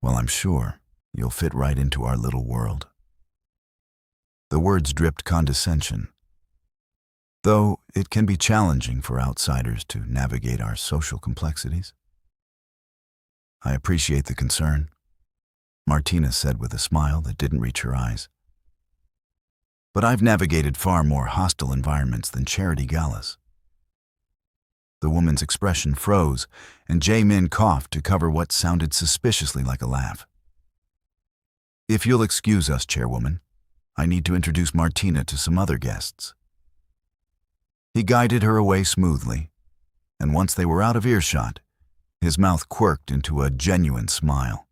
"Well, I'm sure you'll fit right into our little world." The words dripped condescension, though it can be challenging for outsiders to navigate our social complexities. "I appreciate the concern," Martina said with a smile that didn't reach her eyes. "But I've navigated far more hostile environments than charity galas." The woman's expression froze, and Jae-Min coughed to cover what sounded suspiciously like a laugh. "If you'll excuse us, Chairwoman, I need to introduce Martina to some other guests." He guided her away smoothly, and once they were out of earshot, his mouth quirked into a genuine smile.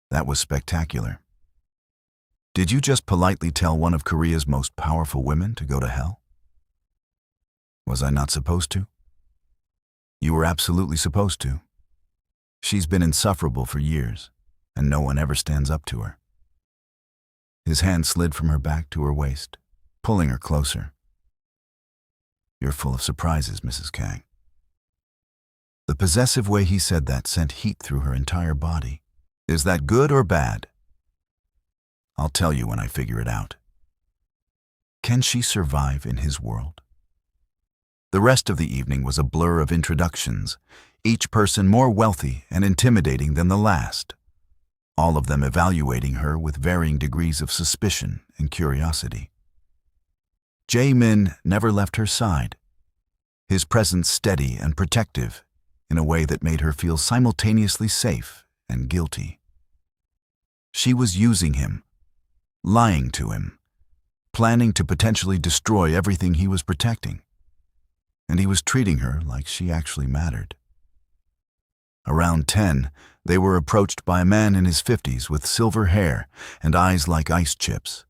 "That was spectacular. Did you just politely tell one of Korea's most powerful women to go to hell?" "Was I not supposed to?" "You were absolutely supposed to. She's been insufferable for years, and no one ever stands up to her." His hand slid from her back to her waist, pulling her closer. "You're full of surprises, Mrs. Kang." The possessive way he said that sent heat through her entire body. "Is that good or bad?" I'll tell you when I figure it out. Can she survive in his world? The rest of the evening was a blur of introductions, each person more wealthy and intimidating than the last, all of them evaluating her with varying degrees of suspicion and curiosity. Jae-Min never left her side, his presence steady and protective in a way that made her feel simultaneously safe and guilty. She was using him, lying to him, planning to potentially destroy everything he was protecting, and he was treating her like she actually mattered. Around 10, they were approached by a man in his 50s with silver hair and eyes like ice chips.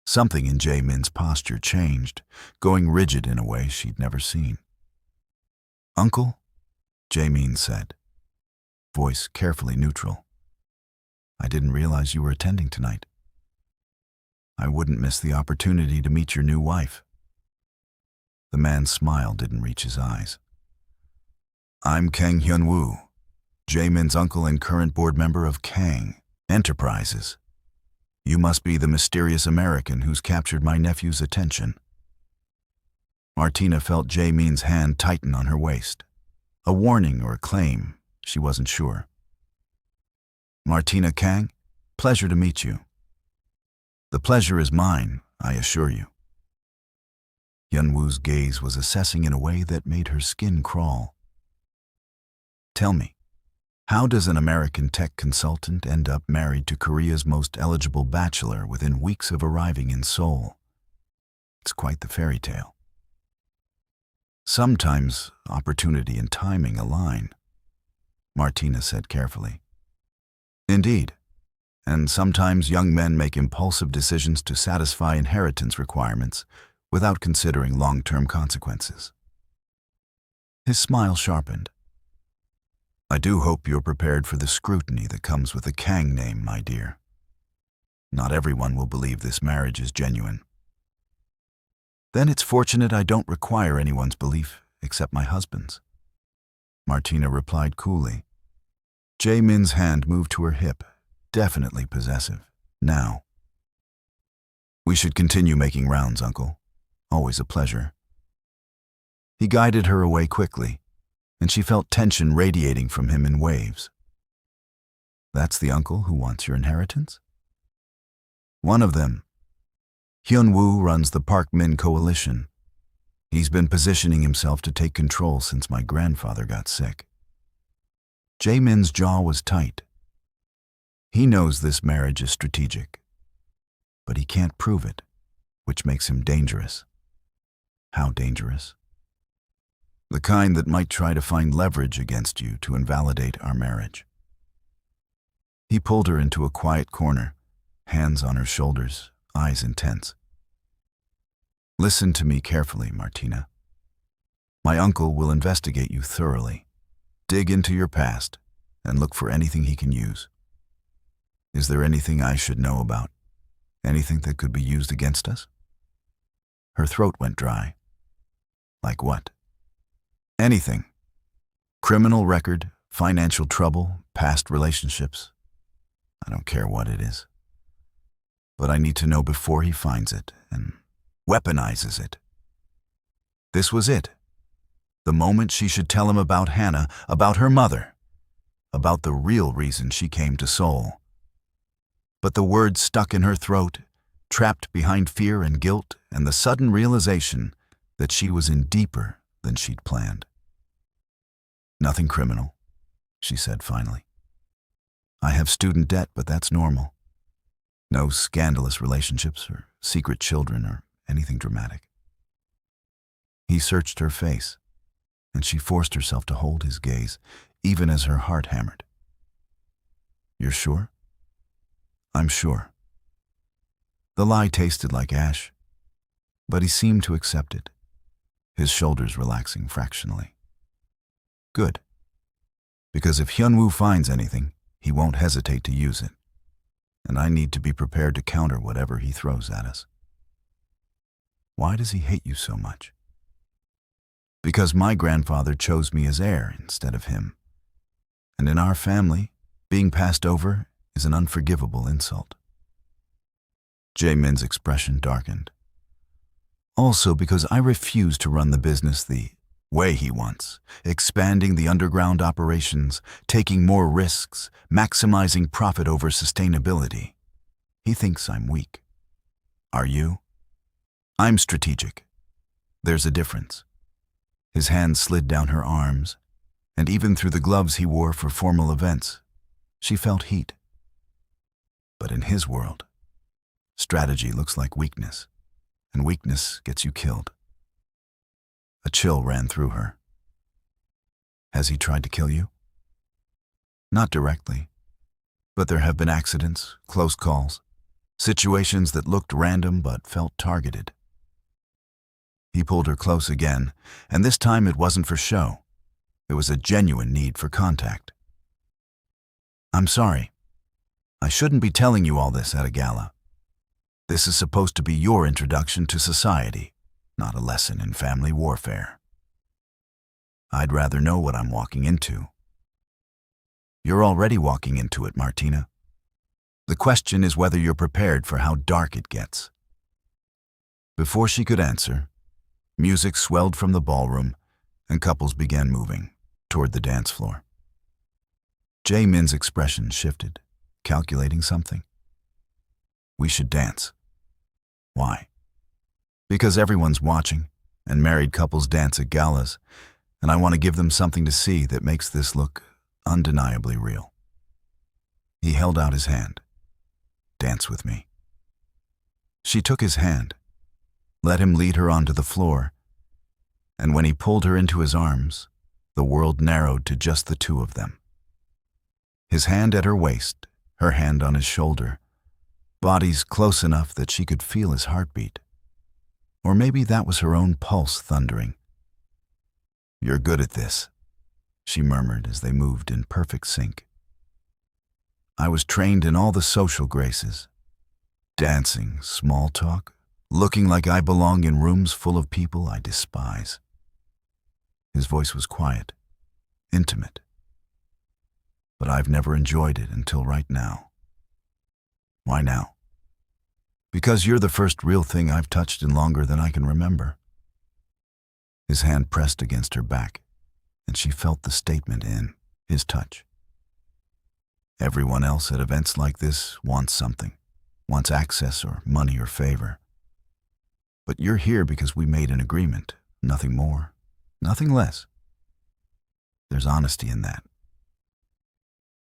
Something in Jae-Min's posture changed, going rigid in a way she'd never seen. "Uncle?" Jae-Min said, voice carefully neutral. "I didn't realize you were attending tonight. I wouldn't miss the opportunity to meet your new wife." The man's smile didn't reach his eyes. "I'm Kang Hyun-woo, Jae-Min's uncle and current board member of Kang Enterprises. You must be the mysterious American who's captured my nephew's attention." Martina felt Jae-Min's hand tighten on her waist. A warning or a claim, she wasn't sure. "Martina Kang, pleasure to meet you." "The pleasure is mine, I assure you." Hyun-woo's gaze was assessing in a way that made her skin crawl. "Tell me, how does an American tech consultant end up married to Korea's most eligible bachelor within weeks of arriving in Seoul? It's quite the fairy tale." "Sometimes opportunity and timing align," Martina said carefully. "Indeed, and sometimes young men make impulsive decisions to satisfy inheritance requirements without considering long-term consequences." His smile sharpened. "I do hope you're prepared for the scrutiny that comes with the Kang name, my dear. Not everyone will believe this marriage is genuine." "Then it's fortunate I don't require anyone's belief except my husband's," Martina replied coolly. Jae-Min's hand moved to her hip, definitely possessive. "Now, we should continue making rounds, Uncle. Always a pleasure." He guided her away quickly, and she felt tension radiating from him in waves. "That's the uncle who wants your inheritance?" "One of them. Hyun-woo runs the Park Min Coalition. He's been positioning himself to take control since my grandfather got sick." Jae-Min's jaw was tight. He knows this marriage is strategic, but he can't prove it, which makes him dangerous. How dangerous? The kind that might try to find leverage against you to invalidate our marriage. He pulled her into a quiet corner, hands on her shoulders, eyes intense. "Listen to me carefully, Martina. My uncle will investigate you thoroughly, dig into your past, and look for anything he can use. Is there anything I should know about? Anything that could be used against us?" Her throat went dry. "Like what?" "Anything. Criminal record, financial trouble, past relationships. I don't care what it is. But I need to know before he finds it and weaponizes it." This was it. The moment she should tell him about Hannah, about her mother, about the real reason she came to Seoul. But the words stuck in her throat, trapped behind fear and guilt and the sudden realization that she was in deeper than she'd planned. "Nothing criminal," she said finally. "I have student debt, but that's normal. No scandalous relationships or secret children or anything dramatic." He searched her face, and she forced herself to hold his gaze, even as her heart hammered. "You're sure?" "I'm sure." The lie tasted like ash, but he seemed to accept it, his shoulders relaxing fractionally. "Good. Because if Hyun-woo finds anything, he won't hesitate to use it, and I need to be prepared to counter whatever he throws at us." "Why does he hate you so much?" "Because my grandfather chose me as heir instead of him. And in our family, being passed over is an unforgivable insult." Jae-Min's expression darkened. Also because I refuse to run the business the way he wants, expanding the underground operations, taking more risks, maximizing profit over sustainability. He thinks I'm weak. Are you? I'm strategic. There's a difference. His hand slid down her arms, and even through the gloves he wore for formal events, she felt heat. But in his world, strategy looks like weakness, and weakness gets you killed. A chill ran through her. Has he tried to kill you? Not directly, but there have been accidents, close calls, situations that looked random but felt targeted. He pulled her close again, and this time it wasn't for show. It was a genuine need for contact. I'm sorry. I shouldn't be telling you all this at a gala. This is supposed to be your introduction to society, not a lesson in family warfare. I'd rather know what I'm walking into. You're already walking into it, Martina. The question is whether you're prepared for how dark it gets. Before she could answer, music swelled from the ballroom, and couples began moving toward the dance floor. Jae-Min's expression shifted, calculating something. We should dance. Why? Because everyone's watching, and married couples dance at galas, and I want to give them something to see that makes this look undeniably real. He held out his hand. Dance with me. She took his hand, let him lead her onto the floor, and when he pulled her into his arms, the world narrowed to just the two of them. His hand at her waist, her hand on his shoulder, bodies close enough that she could feel his heartbeat. Or maybe that was her own pulse thundering. You're good at this, she murmured as they moved in perfect sync. I was trained in all the social graces. Dancing, small talk, looking like I belong in rooms full of people I despise. His voice was quiet, intimate. But I've never enjoyed it until right now. Why now? Because you're the first real thing I've touched in longer than I can remember. His hand pressed against her back, and she felt the statement in his touch. Everyone else at events like this wants something, wants access or money or favor. But you're here because we made an agreement, nothing more, nothing less. There's honesty in that.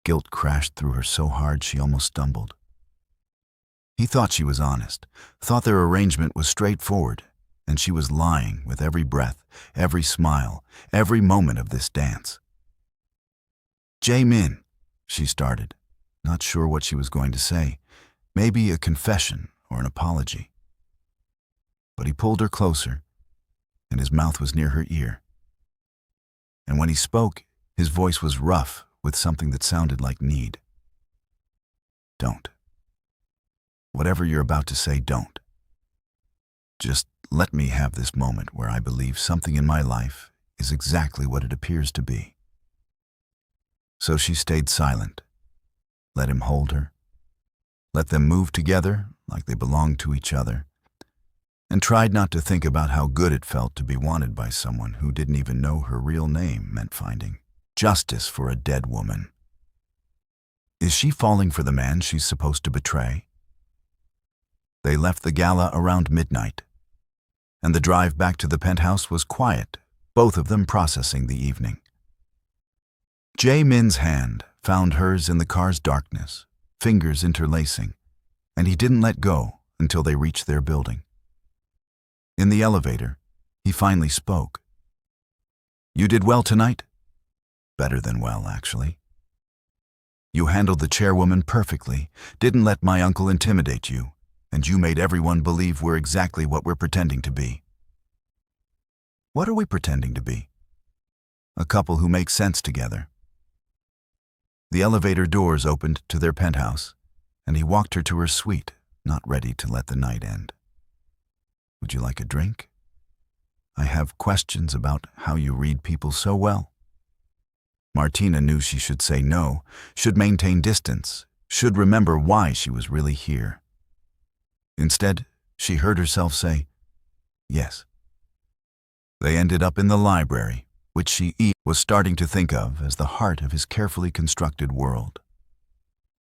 Guilt crashed through her so hard she almost stumbled. He thought she was honest, thought their arrangement was straightforward, and she was lying with every breath, every smile, every moment of this dance. Jae-Min, she started, not sure what she was going to say, maybe a confession or an apology. But he pulled her closer, and his mouth was near her ear. And when he spoke, his voice was rough with something that sounded like need. Don't. Whatever you're about to say, don't. Just let me have this moment where I believe something in my life is exactly what it appears to be. So she stayed silent, let him hold her, let them move together like they belonged to each other, and tried not to think about how good it felt to be wanted by someone who didn't even know her real name meant finding justice for a dead woman. Is she falling for the man she's supposed to betray? They left the gala around midnight, and the drive back to the penthouse was quiet, both of them processing the evening. Jae-Min's hand found hers in the car's darkness, fingers interlacing, and he didn't let go until they reached their building. In the elevator, he finally spoke. You did well tonight? Better than well, actually. You handled the chairwoman perfectly, didn't let my uncle intimidate you, and you made everyone believe we're exactly what we're pretending to be. What are we pretending to be? A couple who make sense together. The elevator doors opened to their penthouse, and he walked her to her suite, not ready to let the night end. Would you like a drink? I have questions about how you read people so well. Martina knew she should say no, should maintain distance, should remember why she was really here. Instead, she heard herself say, yes. They ended up in the library, which she was starting to think of as the heart of his carefully constructed world.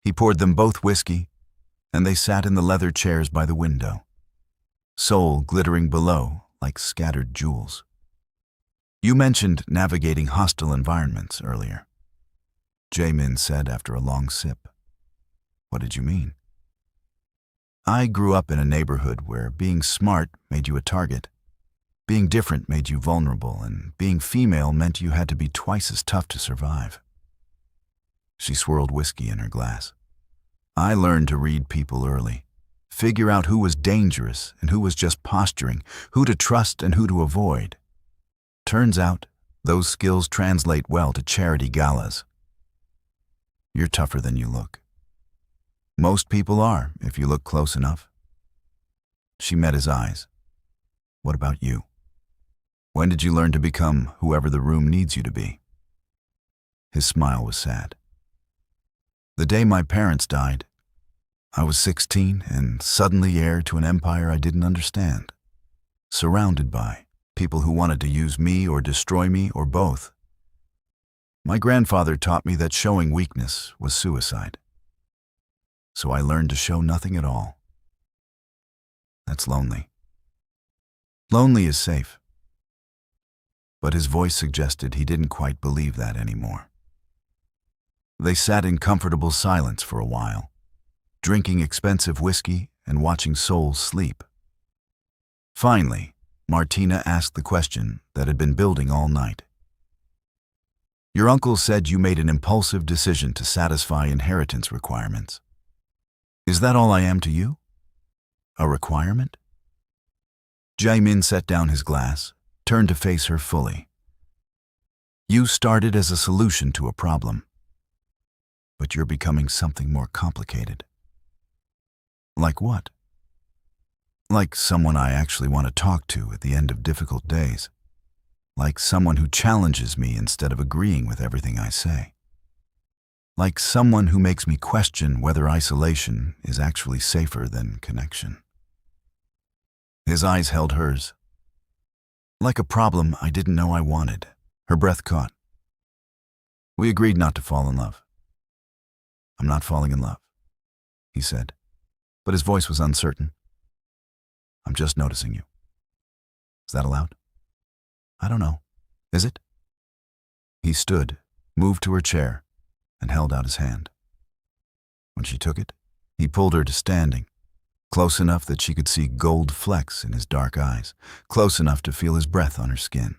He poured them both whiskey, and they sat in the leather chairs by the window, Seoul glittering below like scattered jewels. You mentioned navigating hostile environments earlier, Jae-Min said after a long sip. What did you mean? I grew up in a neighborhood where being smart made you a target, being different made you vulnerable, and being female meant you had to be twice as tough to survive. She swirled whiskey in her glass. I learned to read people early, figure out who was dangerous and who was just posturing, who to trust and who to avoid. Turns out, those skills translate well to charity galas. You're tougher than you look. Most people are, if you look close enough. She met his eyes. What about you? When did you learn to become whoever the room needs you to be? His smile was sad. The day my parents died, I was 16 and suddenly heir to an empire I didn't understand, surrounded by people who wanted to use me or destroy me or both. My grandfather taught me that showing weakness was suicide. So I learned to show nothing at all. That's lonely. Lonely is safe. But his voice suggested he didn't quite believe that anymore. They sat in comfortable silence for a while, drinking expensive whiskey and watching Seoul sleep. Finally, Martina asked the question that had been building all night. Your uncle said you made an impulsive decision to satisfy inheritance requirements. Is that all I am to you? A requirement? Jae-Min set down his glass, turned to face her fully. You started as a solution to a problem, but you're becoming something more complicated. Like what? Like someone I actually want to talk to at the end of difficult days. Like someone who challenges me instead of agreeing with everything I say. Like someone who makes me question whether isolation is actually safer than connection. His eyes held hers. Like a problem I didn't know I wanted. Her breath caught. We agreed not to fall in love. I'm not falling in love, he said, but his voice was uncertain. I'm just noticing you. Is that allowed? I don't know. Is it? He stood, moved to her chair, and held out his hand. When she took it, he pulled her to standing, close enough that she could see gold flecks in his dark eyes, close enough to feel his breath on her skin.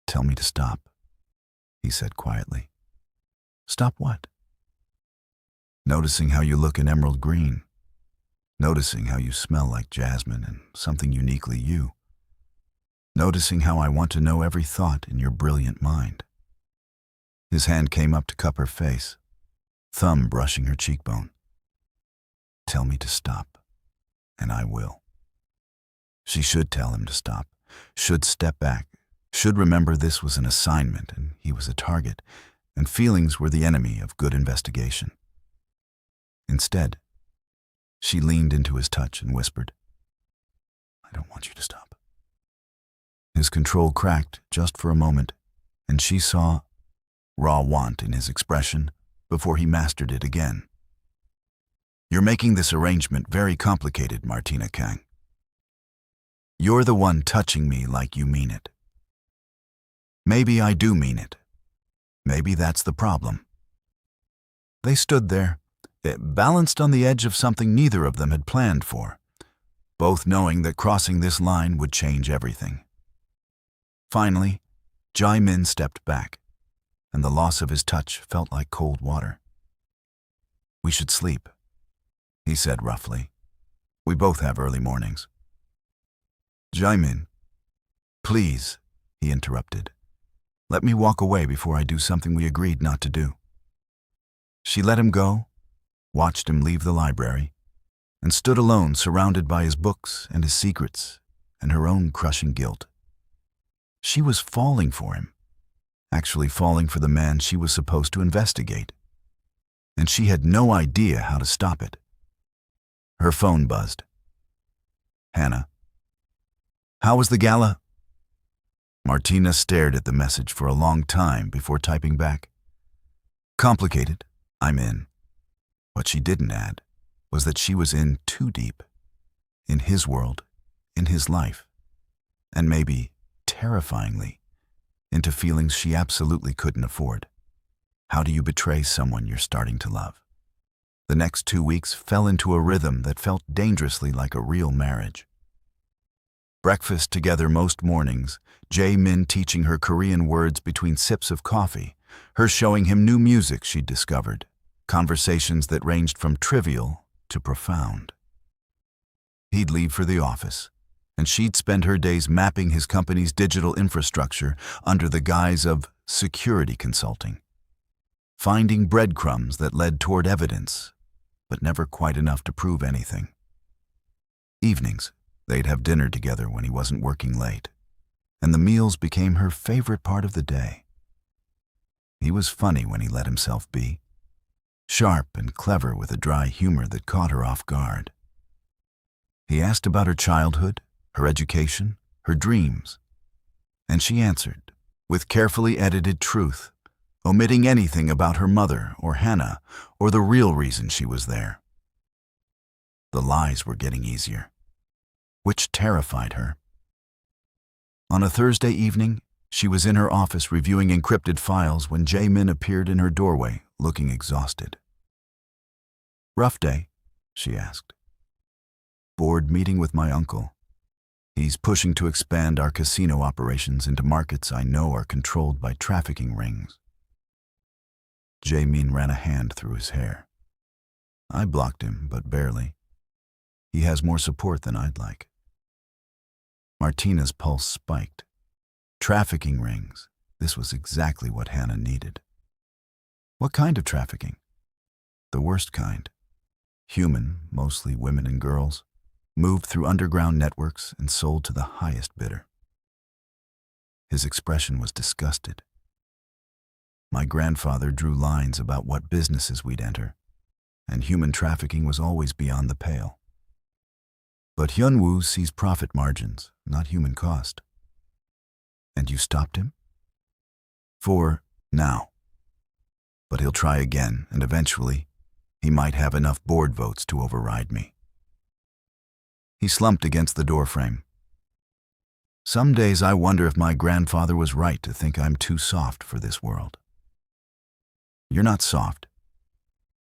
Tell me to stop, he said quietly. Stop what? Noticing how you look in emerald green. Noticing how you smell like jasmine and something uniquely you. Noticing how I want to know every thought in your brilliant mind. His hand came up to cup her face, thumb brushing her cheekbone. Tell me to stop, and I will. She should tell him to stop, should step back, should remember this was an assignment and he was a target, and feelings were the enemy of good investigation. Instead, she leaned into his touch and whispered, I don't want you to stop. His control cracked just for a moment, and she saw raw want in his expression before he mastered it again. You're making this arrangement very complicated, Martina Kang. You're the one touching me like you mean it. Maybe I do mean it. Maybe that's the problem. They stood there, balanced on the edge of something neither of them had planned for, both knowing that crossing this line would change everything. Finally, Jae-Min stepped back, and the loss of his touch felt like cold water. We should sleep, he said roughly. We both have early mornings. Jae-Min, please, he interrupted. Let me walk away before I do something we agreed not to do. She let him go, watched him leave the library, and stood alone surrounded by his books and his secrets and her own crushing guilt. She was falling for him, actually falling for the man she was supposed to investigate. And she had no idea how to stop it. Her phone buzzed. Hannah. How was the gala? Martina stared at the message for a long time before typing back. Complicated. I'm in. What she didn't add was that she was in too deep. In his world, in his life, and maybe, terrifyingly, into feelings she absolutely couldn't afford. How do you betray someone you're starting to love? The next 2 weeks fell into a rhythm that felt dangerously like a real marriage. Breakfast together most mornings, Jae-Min teaching her Korean words between sips of coffee, her showing him new music she'd discovered, conversations that ranged from trivial to profound. He'd leave for the office, and she'd spend her days mapping his company's digital infrastructure under the guise of security consulting, finding breadcrumbs that led toward evidence, but never quite enough to prove anything. Evenings, they'd have dinner together when he wasn't working late, and the meals became her favorite part of the day. He was funny when he let himself be, sharp and clever with a dry humor that caught her off guard. He asked about her childhood, her education, her dreams, and she answered, with carefully edited truth, omitting anything about her mother or Hannah or the real reason she was there. The lies were getting easier, which terrified her. On a Thursday evening, she was in her office reviewing encrypted files when Jae-Min appeared in her doorway, looking exhausted. Rough day? She asked. Board meeting with my uncle. He's pushing to expand our casino operations into markets I know are controlled by trafficking rings. Jae-Min ran a hand through his hair. I blocked him, but barely. He has more support than I'd like. Martina's pulse spiked. Trafficking rings. This was exactly what Hannah needed. What kind of trafficking? The worst kind. Human, mostly women and girls, moved through underground networks and sold to the highest bidder. His expression was disgusted. My grandfather drew lines about what businesses we'd enter, and human trafficking was always beyond the pale. But Hyunwoo sees profit margins, not human cost. And you stopped him? For now. But he'll try again, and eventually, he might have enough board votes to override me. He slumped against the doorframe. Some days I wonder if my grandfather was right to think I'm too soft for this world. You're not soft.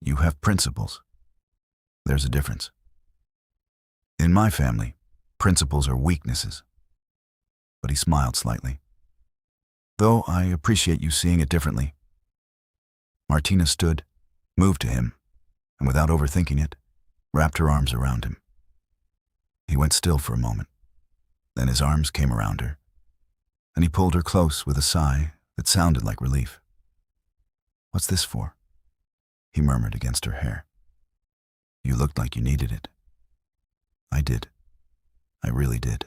You have principles. There's a difference. In my family, principles are weaknesses. But he smiled slightly. Though I appreciate you seeing it differently. Martina stood, moved to him, and without overthinking it, wrapped her arms around him. He went still for a moment. Then his arms came around her, and he pulled her close with a sigh that sounded like relief. What's this for? He murmured against her hair. You looked like you needed it. I did. I really did.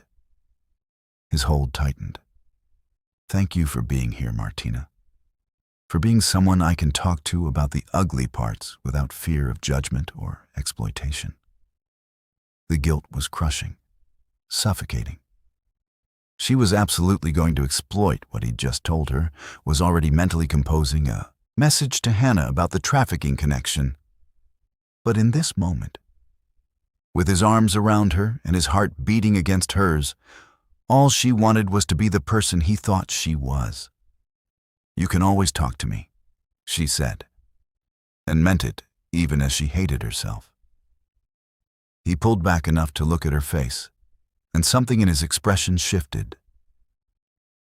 His hold tightened. Thank you for being here, Martina. For being someone I can talk to about the ugly parts without fear of judgment or exploitation. The guilt was crushing, suffocating. She was absolutely going to exploit what he'd just told her, was already mentally composing a message to Hannah about the trafficking connection. But in this moment, with his arms around her and his heart beating against hers, all she wanted was to be the person he thought she was. You can always talk to me, she said, and meant it even as she hated herself. He pulled back enough to look at her face, and something in his expression shifted.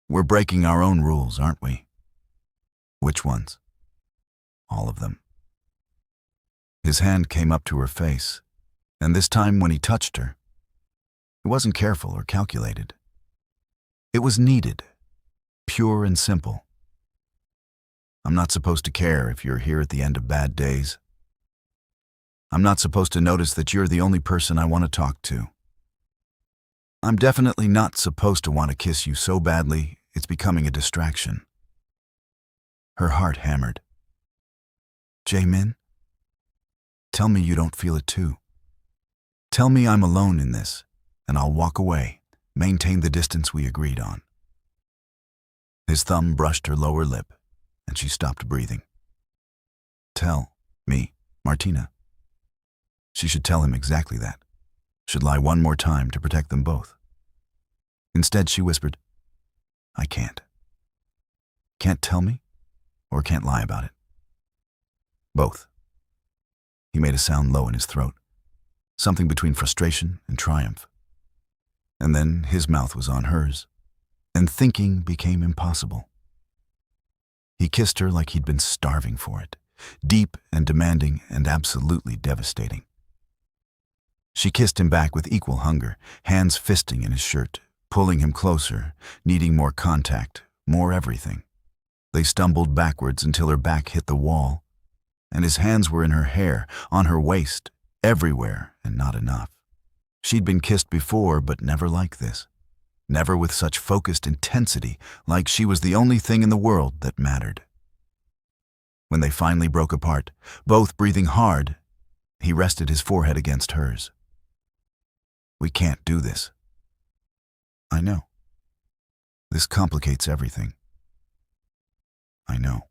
We're breaking our own rules, aren't we? Which ones? All of them. His hand came up to her face, and this time when he touched her, it wasn't careful or calculated. It was needed, pure and simple. I'm not supposed to care if you're here at the end of bad days. I'm not supposed to notice that you're the only person I want to talk to. I'm definitely not supposed to want to kiss you so badly it's becoming a distraction. Her heart hammered. Jae-Min, tell me you don't feel it too. Tell me I'm alone in this, and I'll walk away, maintain the distance we agreed on. His thumb brushed her lower lip, and she stopped breathing. Tell me, Martina. She should tell him exactly that. Should lie one more time to protect them both. Instead, she whispered, I can't. Can't tell me, or can't lie about it? Both. He made a sound low in his throat, something between frustration and triumph. And then his mouth was on hers, and thinking became impossible. He kissed her like he'd been starving for it, deep and demanding and absolutely devastating. She kissed him back with equal hunger, hands fisting in his shirt, pulling him closer, needing more contact, more everything. They stumbled backwards until her back hit the wall, and his hands were in her hair, on her waist, everywhere, and not enough. She'd been kissed before, but never like this. Never with such focused intensity, like she was the only thing in the world that mattered. When they finally broke apart, both breathing hard, he rested his forehead against hers. We can't do this. I know. This complicates everything. I know.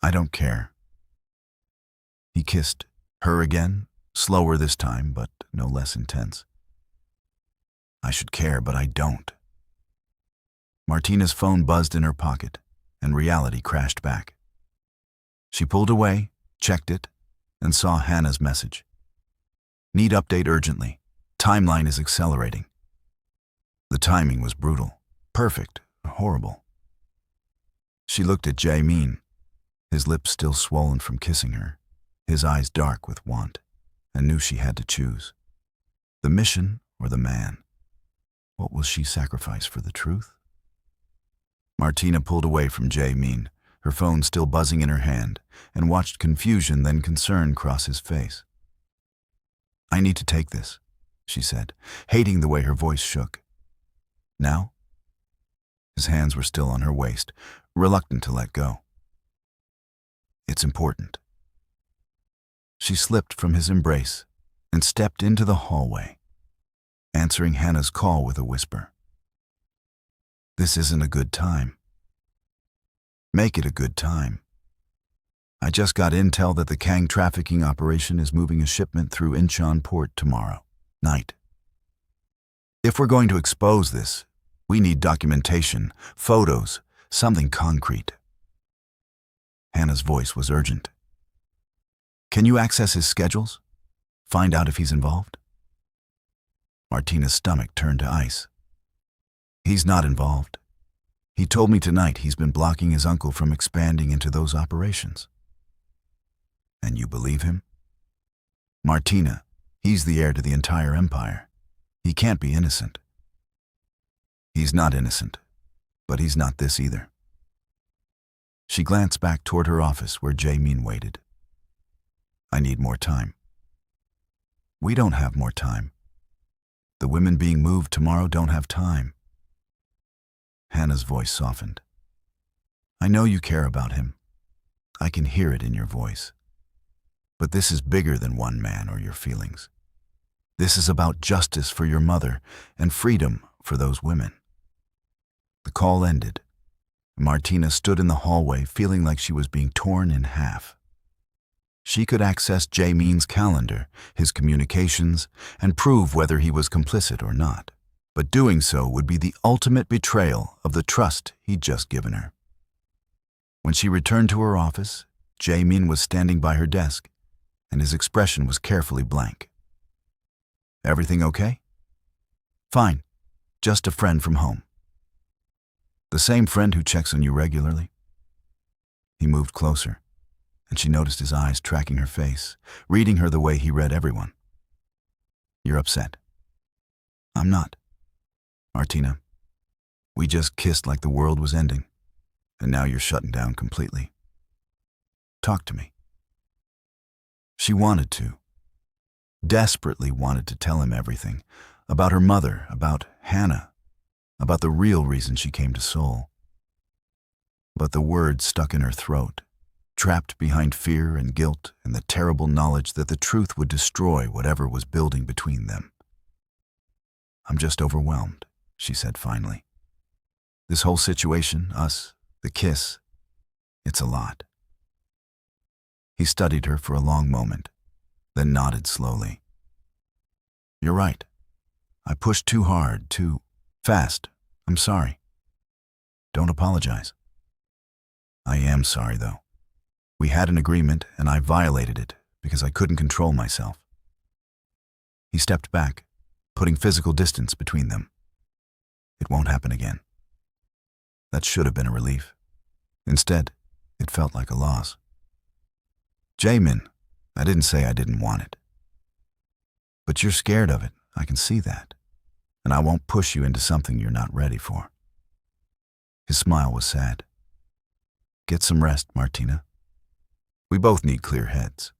I don't care. He kissed her again, slower this time, but no less intense. I should care, but I don't. Martina's phone buzzed in her pocket, and reality crashed back. She pulled away, checked it, and saw Hannah's message. Need update urgently. Timeline is accelerating. The timing was brutal, perfect, horrible. She looked at Jae-Min, his lips still swollen from kissing her, his eyes dark with want, and knew she had to choose. The mission or the man? What will she sacrifice for the truth? Martina pulled away from Jae-Min, her phone still buzzing in her hand, and watched confusion then concern cross his face. I need to take this, she said, hating the way her voice shook. Now? His hands were still on her waist, reluctant to let go. It's important. She slipped from his embrace and stepped into the hallway, answering Hannah's call with a whisper. This isn't a good time. Make it a good time. I just got intel that the Kang trafficking operation is moving a shipment through Incheon port tomorrow night. If we're going to expose this, we need documentation, photos, something concrete. Hannah's voice was urgent. Can you access his schedules? Find out if he's involved? Martina's stomach turned to ice. He's not involved. He told me tonight he's been blocking his uncle from expanding into those operations. And you believe him? Martina, he's the heir to the entire empire. He can't be innocent. He's not innocent, but he's not this either. She glanced back toward her office where Jae-Min waited. I need more time. We don't have more time. The women being moved tomorrow don't have time. Hannah's voice softened. I know you care about him. I can hear it in your voice. But this is bigger than one man or your feelings. This is about justice for your mother and freedom for those women. The call ended. Martina stood in the hallway feeling like she was being torn in half. She could access Jae-Min's calendar, his communications, and prove whether he was complicit or not. But doing so would be the ultimate betrayal of the trust he'd just given her. When she returned to her office, Jae-Min was standing by her desk, and his expression was carefully blank. Everything okay? Fine. Just a friend from home. The same friend who checks on you regularly? He moved closer, and she noticed his eyes tracking her face, reading her the way he read everyone. You're upset. I'm not. Martina, we just kissed like the world was ending, and now you're shutting down completely. Talk to me. She wanted to, desperately wanted to tell him everything, about her mother, about Hannah, about the real reason she came to Seoul. But the words stuck in her throat, trapped behind fear and guilt and the terrible knowledge that the truth would destroy whatever was building between them. "I'm just overwhelmed," she said finally. "This whole situation, us, the kiss, it's a lot." He studied her for a long moment, then nodded slowly. "You're right. I pushed too hard, too fast. I'm sorry. Don't apologize." "I am sorry, though. We had an agreement, and I violated it because I couldn't control myself." He stepped back, putting physical distance between them. "It won't happen again." That should have been a relief. Instead, it felt like a loss. "Jae-Min, I didn't say I didn't want it. But you're scared of it, I can see that. And I won't push you into something you're not ready for." His smile was sad. "Get some rest, Martina. We both need clear heads."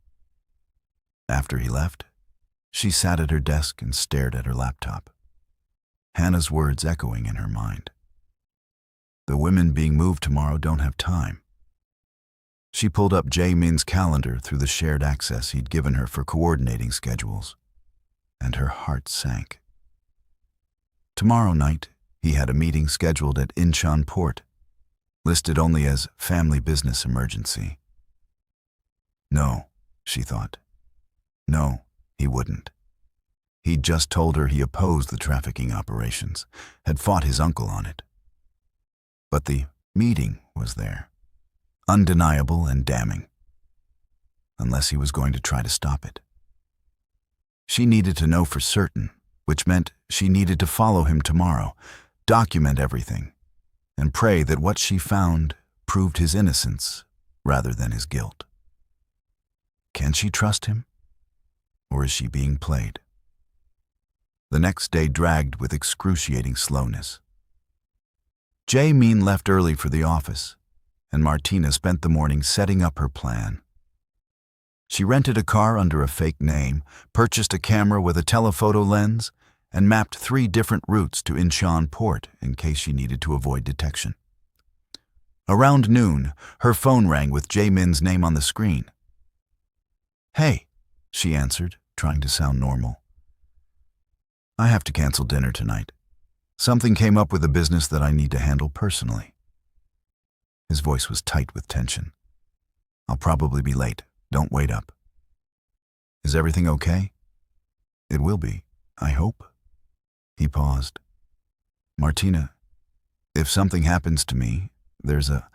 After he left, she sat at her desk and stared at her laptop, Hannah's words echoing in her mind. The women being moved tomorrow don't have time. She pulled up Jae-Min's calendar through the shared access he'd given her for coordinating schedules, and her heart sank. Tomorrow night, he had a meeting scheduled at Incheon Port, listed only as family business emergency. No, she thought. No, he wouldn't. He'd just told her he opposed the trafficking operations, had fought his uncle on it. But the meeting was there, undeniable and damning, unless he was going to try to stop it. She needed to know for certain, which meant she needed to follow him tomorrow, document everything, and pray that what she found proved his innocence rather than his guilt. Can she trust him? Or is she being played? The next day dragged with excruciating slowness. Jae-Min left early for the office, and Martina spent the morning setting up her plan. She rented a car under a fake name, purchased a camera with a telephoto lens, and mapped 3 different routes to Incheon Port in case she needed to avoid detection. Around noon, her phone rang with Jae-Min's name on the screen. "Hey," she answered, trying to sound normal. "I have to cancel dinner tonight. Something came up with a business that I need to handle personally." His voice was tight with tension. "I'll probably be late. Don't wait up." "Is everything okay?" "It will be, I hope." He paused. "Martina, if something happens to me, there's a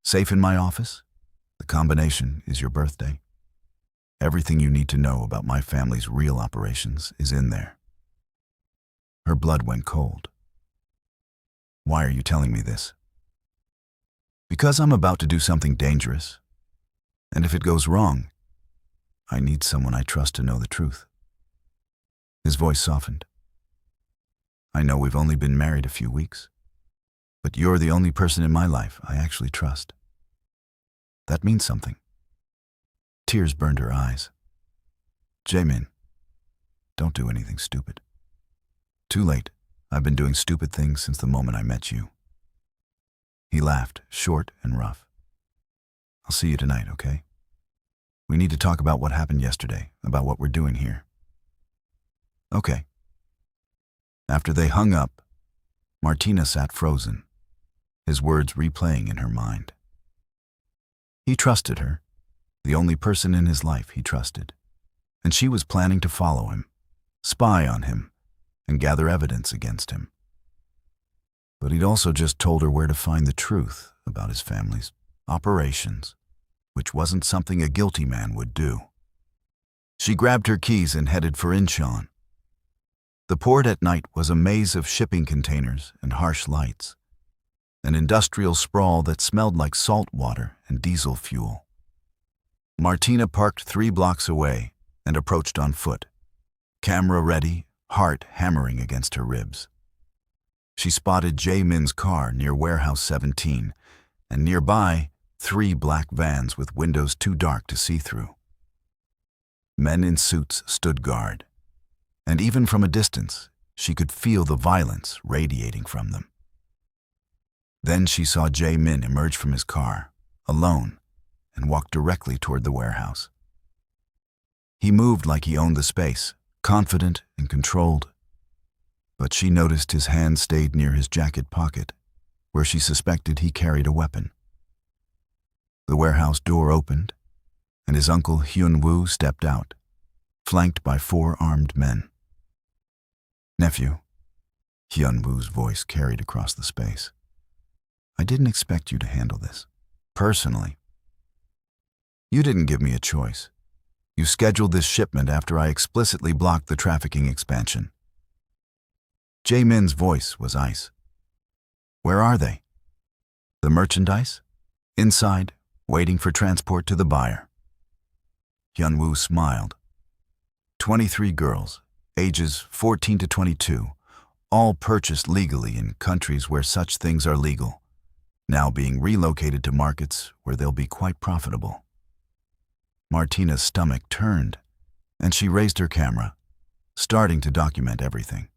safe in my office. The combination is your birthday. Everything you need to know about my family's real operations is in there." Her blood went cold. "Why are you telling me this?" "Because I'm about to do something dangerous. And if it goes wrong, I need someone I trust to know the truth." His voice softened. "I know we've only been married a few weeks, but you're the only person in my life I actually trust. That means something." Tears burned her eyes. "Jae-Min, don't do anything stupid." "Too late. I've been doing stupid things since the moment I met you." He laughed, short and rough. "I'll see you tonight, okay? We need to talk about what happened yesterday, about what we're doing here." "Okay." After they hung up, Martina sat frozen, his words replaying in her mind. He trusted her, the only person in his life he trusted, and she was planning to follow him, spy on him, and gather evidence against him. But he'd also just told her where to find the truth about his family's operations, which wasn't something a guilty man would do. She grabbed her keys and headed for Incheon. The port at night was a maze of shipping containers and harsh lights, an industrial sprawl that smelled like salt water and diesel fuel. Martina parked 3 blocks away and approached on foot, camera ready, heart hammering against her ribs. She spotted Jae-Min's car near Warehouse 17, and nearby, 3 black vans with windows too dark to see through. Men in suits stood guard, and even from a distance, she could feel the violence radiating from them. Then she saw Jae-Min emerge from his car, alone, and walked directly toward the warehouse. He moved like he owned the space, confident and controlled. But she noticed his hand stayed near his jacket pocket, where she suspected he carried a weapon. The warehouse door opened, and his uncle Hyun-woo stepped out, flanked by 4 armed men. "Nephew," Hyun-woo's voice carried across the space, "I didn't expect you to handle this. Personally. You didn't give me a choice. You scheduled this shipment after I explicitly blocked the trafficking expansion." Jae-min's voice was ice. "Where are they?" "The merchandise? Inside, waiting for transport to the buyer." Hyun-woo smiled. 23 girls, ages 14 to 22, all purchased legally in countries where such things are legal, now being relocated to markets where they'll be quite profitable. Martina's stomach turned, and she raised her camera, starting to document everything.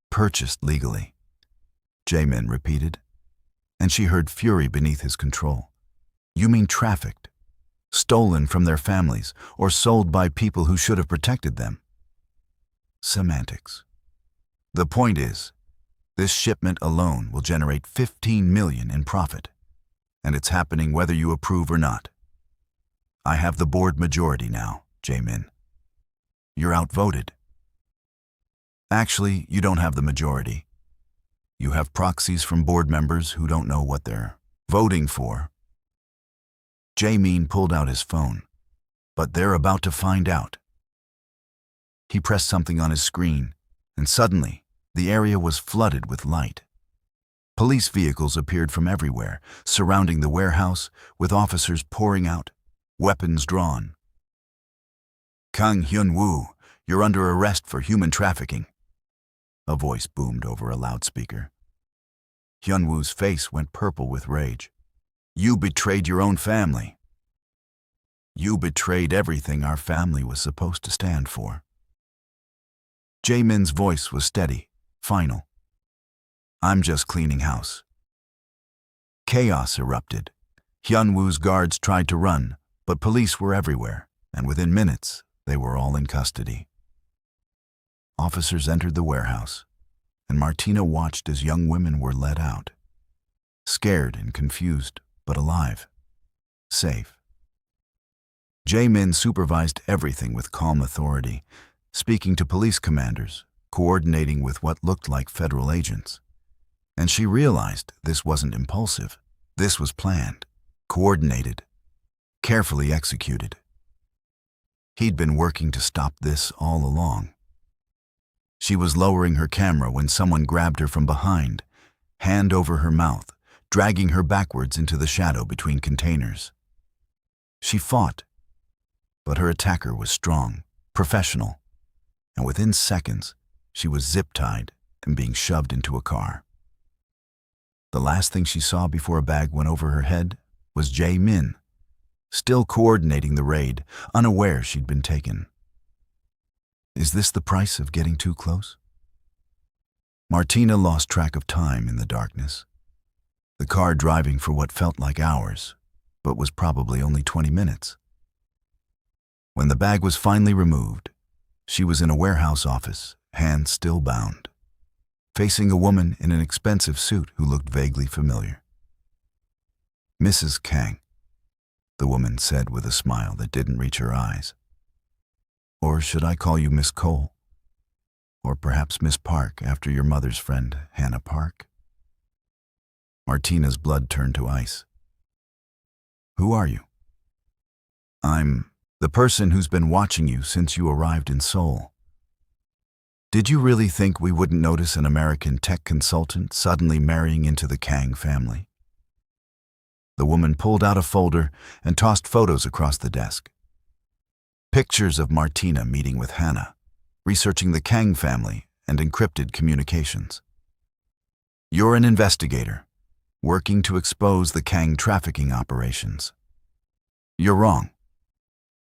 "Purchased legally," Jae-min repeated, and she heard fury beneath his control. "You mean trafficked, stolen from their families, or sold by people who should have protected them?" Semantics. The point is, this shipment alone will generate $15 million in profit, and it's happening whether you approve or not. I have the board majority now, Jae-min. You're outvoted. Actually, you don't have the majority. You have proxies from board members who don't know what they're voting for. Jae-min pulled out his phone, but they're about to find out. He pressed something on his screen, and suddenly, the area was flooded with light. Police vehicles appeared from everywhere, surrounding the warehouse, with officers pouring out, weapons drawn. "Kang Hyun-woo, you're under arrest for human trafficking," a voice boomed over a loudspeaker. Hyun-woo's face went purple with rage. "You betrayed your own family. You betrayed everything our family was supposed to stand for." Jae-min's voice was steady, final. "I'm just cleaning house." Chaos erupted. Hyun-woo's guards tried to run, but police were everywhere, and within minutes, they were all in custody. Officers entered the warehouse, and Martina watched as young women were led out. Scared and confused, but alive. Safe. Jae-min supervised everything with calm authority, speaking to police commanders, coordinating with what looked like federal agents. And she realized this wasn't impulsive. This was planned, coordinated, carefully executed. He'd been working to stop this all along. She was lowering her camera when someone grabbed her from behind, hand over her mouth, dragging her backwards into the shadow between containers. She fought, but her attacker was strong, professional, and within seconds, she was zip-tied and being shoved into a car. The last thing she saw before a bag went over her head was Jae-min, still coordinating the raid, unaware she'd been taken. Is this the price of getting too close? Martina lost track of time in the darkness, the car driving for what felt like hours, but was probably only 20 minutes. When the bag was finally removed, she was in a warehouse office, hands still bound, facing a woman in an expensive suit who looked vaguely familiar. "Mrs. Kang," the woman said with a smile that didn't reach her eyes. "Or should I call you Miss Cole? Or perhaps Miss Park, after your mother's friend, Hannah Park?" Martina's blood turned to ice. "Who are you?" "I'm the person who's been watching you since you arrived in Seoul. Did you really think we wouldn't notice an American tech consultant suddenly marrying into the Kang family?" The woman pulled out a folder and tossed photos across the desk. Pictures of Martina meeting with Hannah, researching the Kang family and encrypted communications. "You're an investigator, working to expose the Kang trafficking operations. You're wrong.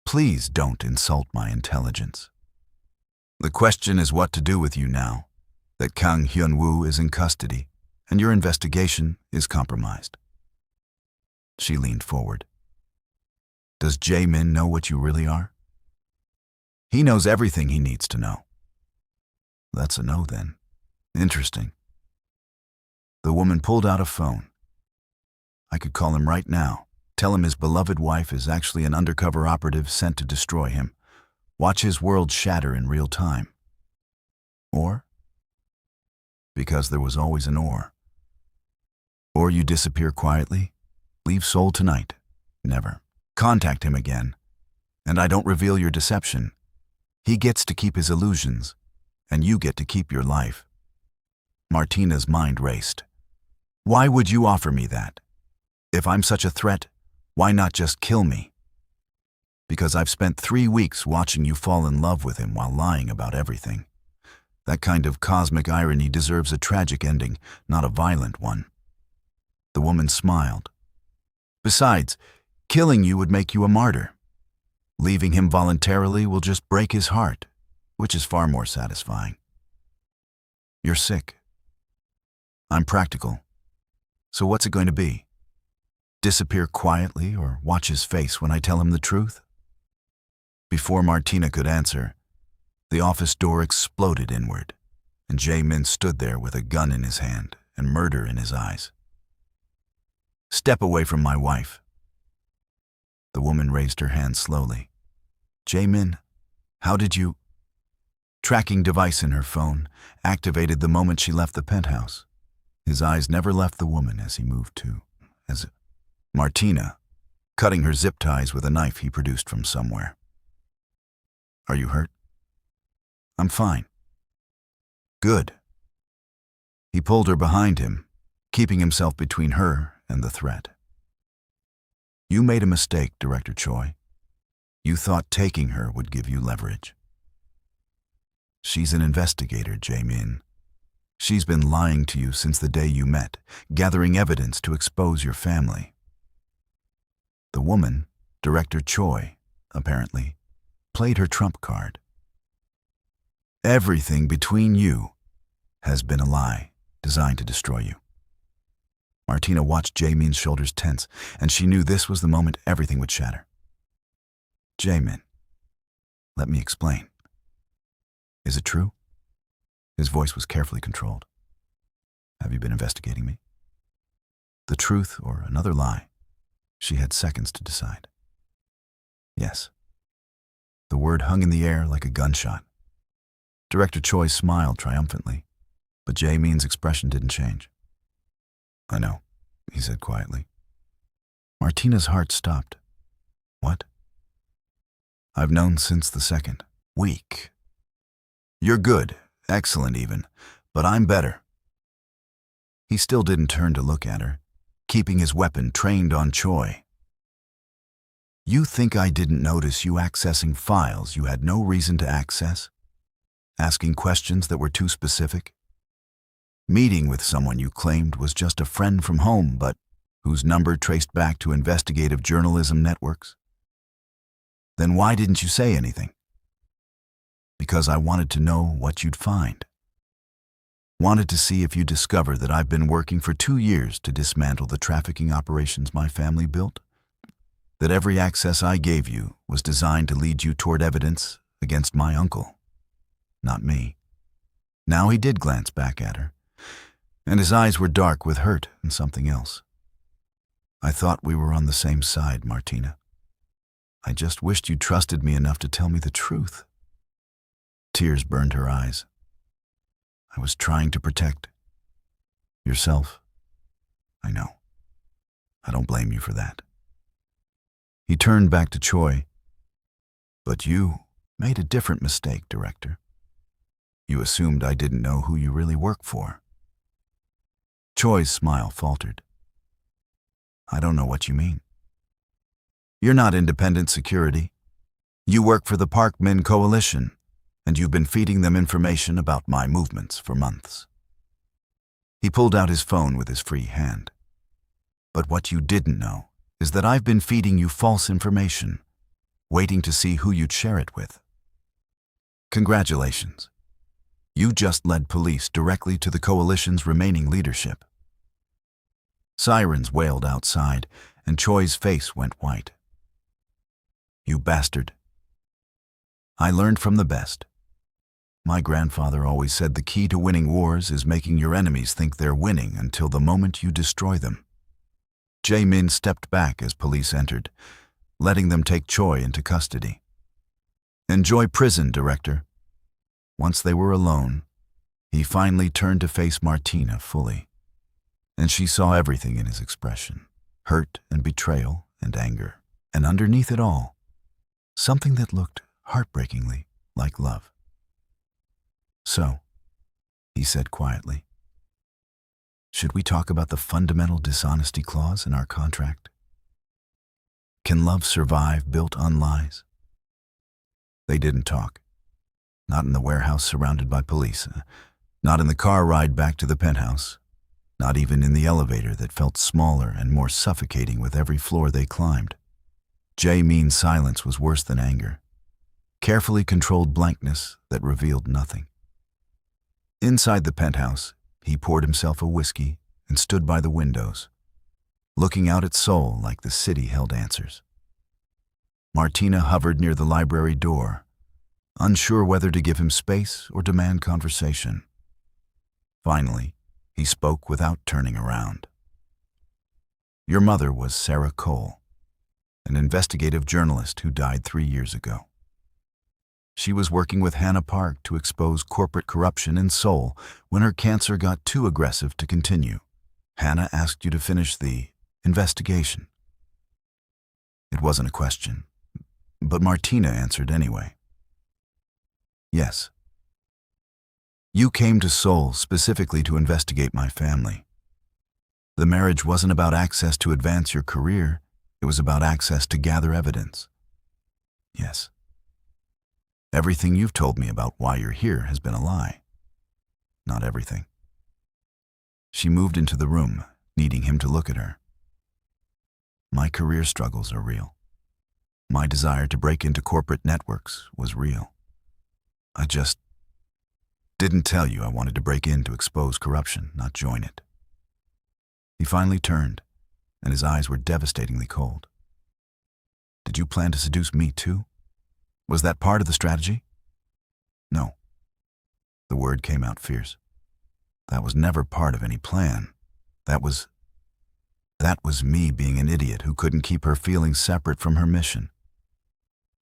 Please don't insult my intelligence. The question is what to do with you now that Kang Hyun-woo is in custody and your investigation is compromised." She leaned forward. Does Jae-Min know what you really are? He knows everything he needs to know. That's a no then. Interesting. The woman pulled out a phone. I could call him right now, tell him his beloved wife is actually an undercover operative sent to destroy him, watch his world shatter in real time. Or, because there was always an or you disappear quietly, leave Seoul tonight, never. Contact him again, and I don't reveal your deception. He gets to keep his illusions, and you get to keep your life. Martina's mind raced. Why would you offer me that? If I'm such a threat, why not just kill me? Because I've spent 3 weeks watching you fall in love with him while lying about everything. That kind of cosmic irony deserves a tragic ending, not a violent one. The woman smiled. Besides, killing you would make you a martyr. Leaving him voluntarily will just break his heart, which is far more satisfying. You're sick. I'm practical. So what's it going to be? Disappear quietly or watch his face when I tell him the truth? Before Martina could answer, the office door exploded inward, and Jae-Min stood there with a gun in his hand and murder in his eyes. Step away from my wife. The woman raised her hand slowly. Jae-Min, how did you? Tracking device in her phone activated the moment she left the penthouse. His eyes never left the woman as he moved to, Martina, cutting her zip ties with a knife he produced from somewhere. Are you hurt? I'm fine. Good. He pulled her behind him, keeping himself between her and the threat. You made a mistake, Director Choi. You thought taking her would give you leverage. She's an investigator, Jae-Min. She's been lying to you since the day you met, gathering evidence to expose your family. The woman, Director Choi, apparently, played her trump card. Everything between you has been a lie designed to destroy you. Martina watched Jae-Min's shoulders tense, and she knew this was the moment everything would shatter. Jae-Min, let me explain. Is it true? His voice was carefully controlled. Have you been investigating me? The truth or another lie? She had seconds to decide. Yes. The word hung in the air like a gunshot. Director Choi smiled triumphantly, but Jae-Min's expression didn't change. I know, he said quietly. Martina's heart stopped. What? I've known since the second. Week. You're good, excellent even, but I'm better. He still didn't turn to look at her, keeping his weapon trained on Choi. You think I didn't notice you accessing files you had no reason to access? Asking questions that were too specific? Meeting with someone you claimed was just a friend from home, but whose number traced back to investigative journalism networks? Then why didn't you say anything? Because I wanted to know what you'd find. Wanted to see if you discover that I've been working for 2 years to dismantle the trafficking operations my family built. That every access I gave you was designed to lead you toward evidence against my uncle, not me. Now he did glance back at her, and his eyes were dark with hurt and something else. I thought we were on the same side, Martina. I just wished you trusted me enough to tell me the truth. Tears burned her eyes. I was trying to protect yourself. I know. I don't blame you for that. He turned back to Choi. But you made a different mistake, Director. You assumed I didn't know who you really work for. Choi's smile faltered. I don't know what you mean. You're not independent security. You work for the Park Min Coalition, and you've been feeding them information about my movements for months. He pulled out his phone with his free hand. But what you didn't know is that I've been feeding you false information, waiting to see who you'd share it with. Congratulations. You just led police directly to the coalition's remaining leadership. Sirens wailed outside, and Choi's face went white. You bastard. I learned from the best. My grandfather always said the key to winning wars is making your enemies think they're winning until the moment you destroy them. Jae-Min stepped back as police entered, letting them take Choi into custody. Enjoy prison, Director. Once they were alone, he finally turned to face Martina fully, and she saw everything in his expression, hurt and betrayal and anger, and underneath it all, something that looked heartbreakingly like love. So, he said quietly, should we talk about the fundamental dishonesty clause in our contract? Can love survive built on lies? They didn't talk. Not in the warehouse surrounded by police, not in the car ride back to the penthouse, not even in the elevator that felt smaller and more suffocating with every floor they climbed. Jae-Min's silence was worse than anger, carefully controlled blankness that revealed nothing. Inside the penthouse, he poured himself a whiskey and stood by the windows, looking out at Seoul like the city held answers. Martina hovered near the library door, unsure whether to give him space or demand conversation. Finally, he spoke without turning around. Your mother was Sarah Cole, an investigative journalist who died 3 years ago. She was working with Hannah Park to expose corporate corruption in Seoul when her cancer got too aggressive to continue. Hannah asked you to finish the investigation. It wasn't a question, but Martina answered anyway. Yes. You came to Seoul specifically to investigate my family. The marriage wasn't about access to advance your career, it was about access to gather evidence. Yes. Everything you've told me about why you're here has been a lie. Not everything. She moved into the room, needing him to look at her. My career struggles are real. My desire to break into corporate networks was real. I just didn't tell you I wanted to break in to expose corruption, not join it. He finally turned, and his eyes were devastatingly cold. Did you plan to seduce me too? Was that part of the strategy? No. The word came out fierce. That was never part of any plan. That was me being an idiot who couldn't keep her feelings separate from her mission.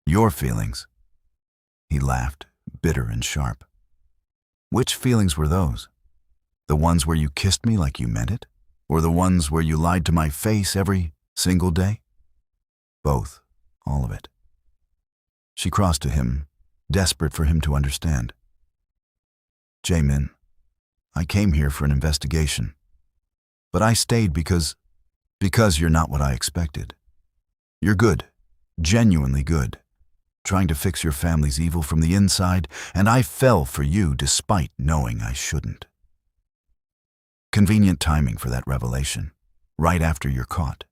Your feelings. He laughed, bitter and sharp. Which feelings were those? The ones where you kissed me like you meant it? Or the ones where you lied to my face every single day? Both. All of it. She crossed to him, desperate for him to understand. Jae-Min, I came here for an investigation. But I stayed because you're not what I expected. You're good, genuinely good, trying to fix your family's evil from the inside, and I fell for you despite knowing I shouldn't. Convenient timing for that revelation, right after you're caught.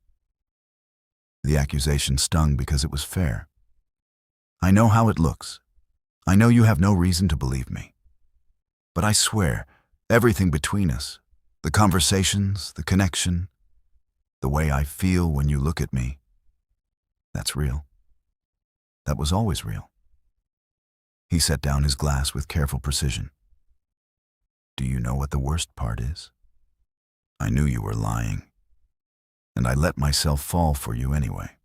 The accusation stung because it was fair. I know how it looks. I know you have no reason to believe me. But I swear, everything between us, the conversations, the connection, the way I feel when you look at me, that's real. That was always real. He set down his glass with careful precision. Do you know what the worst part is? I knew you were lying, and I let myself fall for you anyway.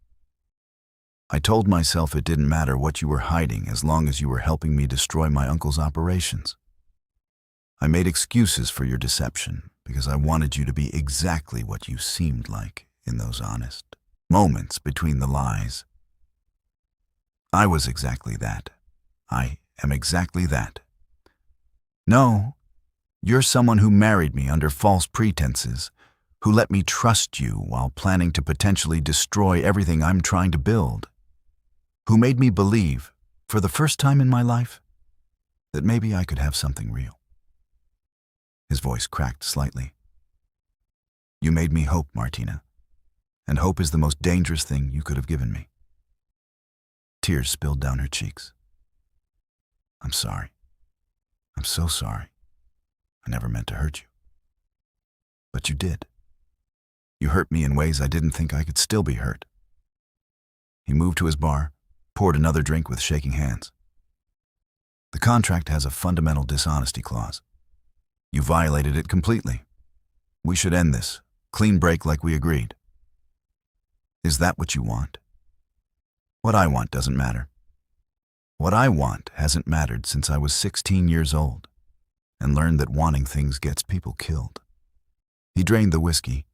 I told myself it didn't matter what you were hiding as long as you were helping me destroy my uncle's operations. I made excuses for your deception because I wanted you to be exactly what you seemed like in those honest moments between the lies. I was exactly that. I am exactly that. No, you're someone who married me under false pretenses, who let me trust you while planning to potentially destroy everything I'm trying to build, who made me believe, for the first time in my life, that maybe I could have something real. His voice cracked slightly. You made me hope, Martina, and hope is the most dangerous thing you could have given me. Tears spilled down her cheeks. I'm sorry. I'm so sorry. I never meant to hurt you. But you did. You hurt me in ways I didn't think I could still be hurt. He moved to his bar, poured another drink with shaking hands. The contract has a fundamental dishonesty clause. You violated it completely. We should end this. Clean break like we agreed. Is that what you want? What I want doesn't matter. What I want hasn't mattered since I was 16 years old and learned that wanting things gets people killed. He drained the whiskey.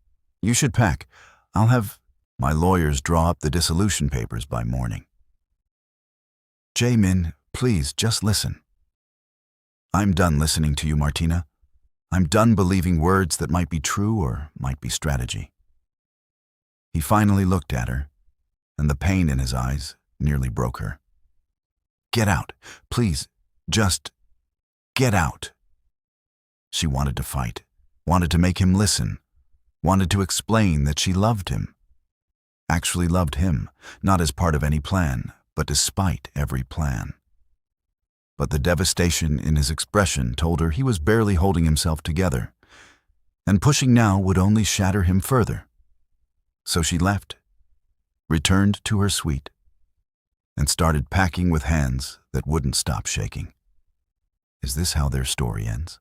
You should pack. I'll have my lawyers draw up the dissolution papers by morning. Jae-Min, please, just listen. I'm done listening to you, Martina. I'm done believing words that might be true or might be strategy. He finally looked at her, and the pain in his eyes nearly broke her. Get out, please, just get out. She wanted to fight, wanted to make him listen, wanted to explain that she loved him. Actually loved him, not as part of any plan, but despite every plan. But the devastation in his expression told her he was barely holding himself together, and pushing now would only shatter him further. So she left, returned to her suite, and started packing with hands that wouldn't stop shaking. Is this how their story ends?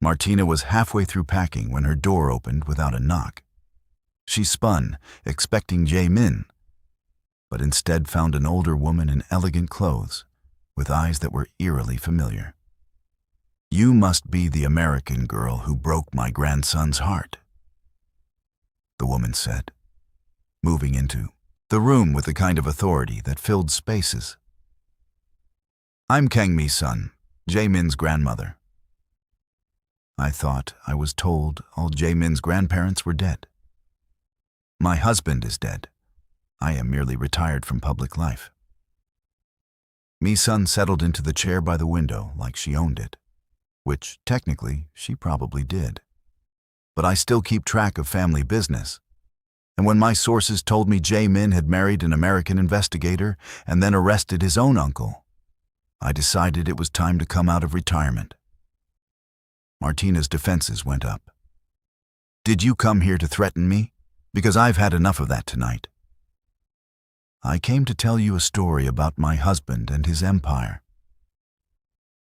Martina was halfway through packing when her door opened without a knock. She spun, expecting Jae-Min, but instead found an older woman in elegant clothes, with eyes that were eerily familiar. You must be the American girl who broke my grandson's heart, the woman said, moving into the room with the kind of authority that filled spaces. I'm Kang Mi's son, Jae-Min's grandmother. I thought I was told all Jae-Min's grandparents were dead. My husband is dead. I am merely retired from public life. Mi's son settled into the chair by the window like she owned it, which technically she probably did. But I still keep track of family business. And when my sources told me Jae-Min had married an American investigator and then arrested his own uncle, I decided it was time to come out of retirement. Martina's defenses went up. Did you come here to threaten me? Because I've had enough of that tonight. I came to tell you a story about my husband and his empire.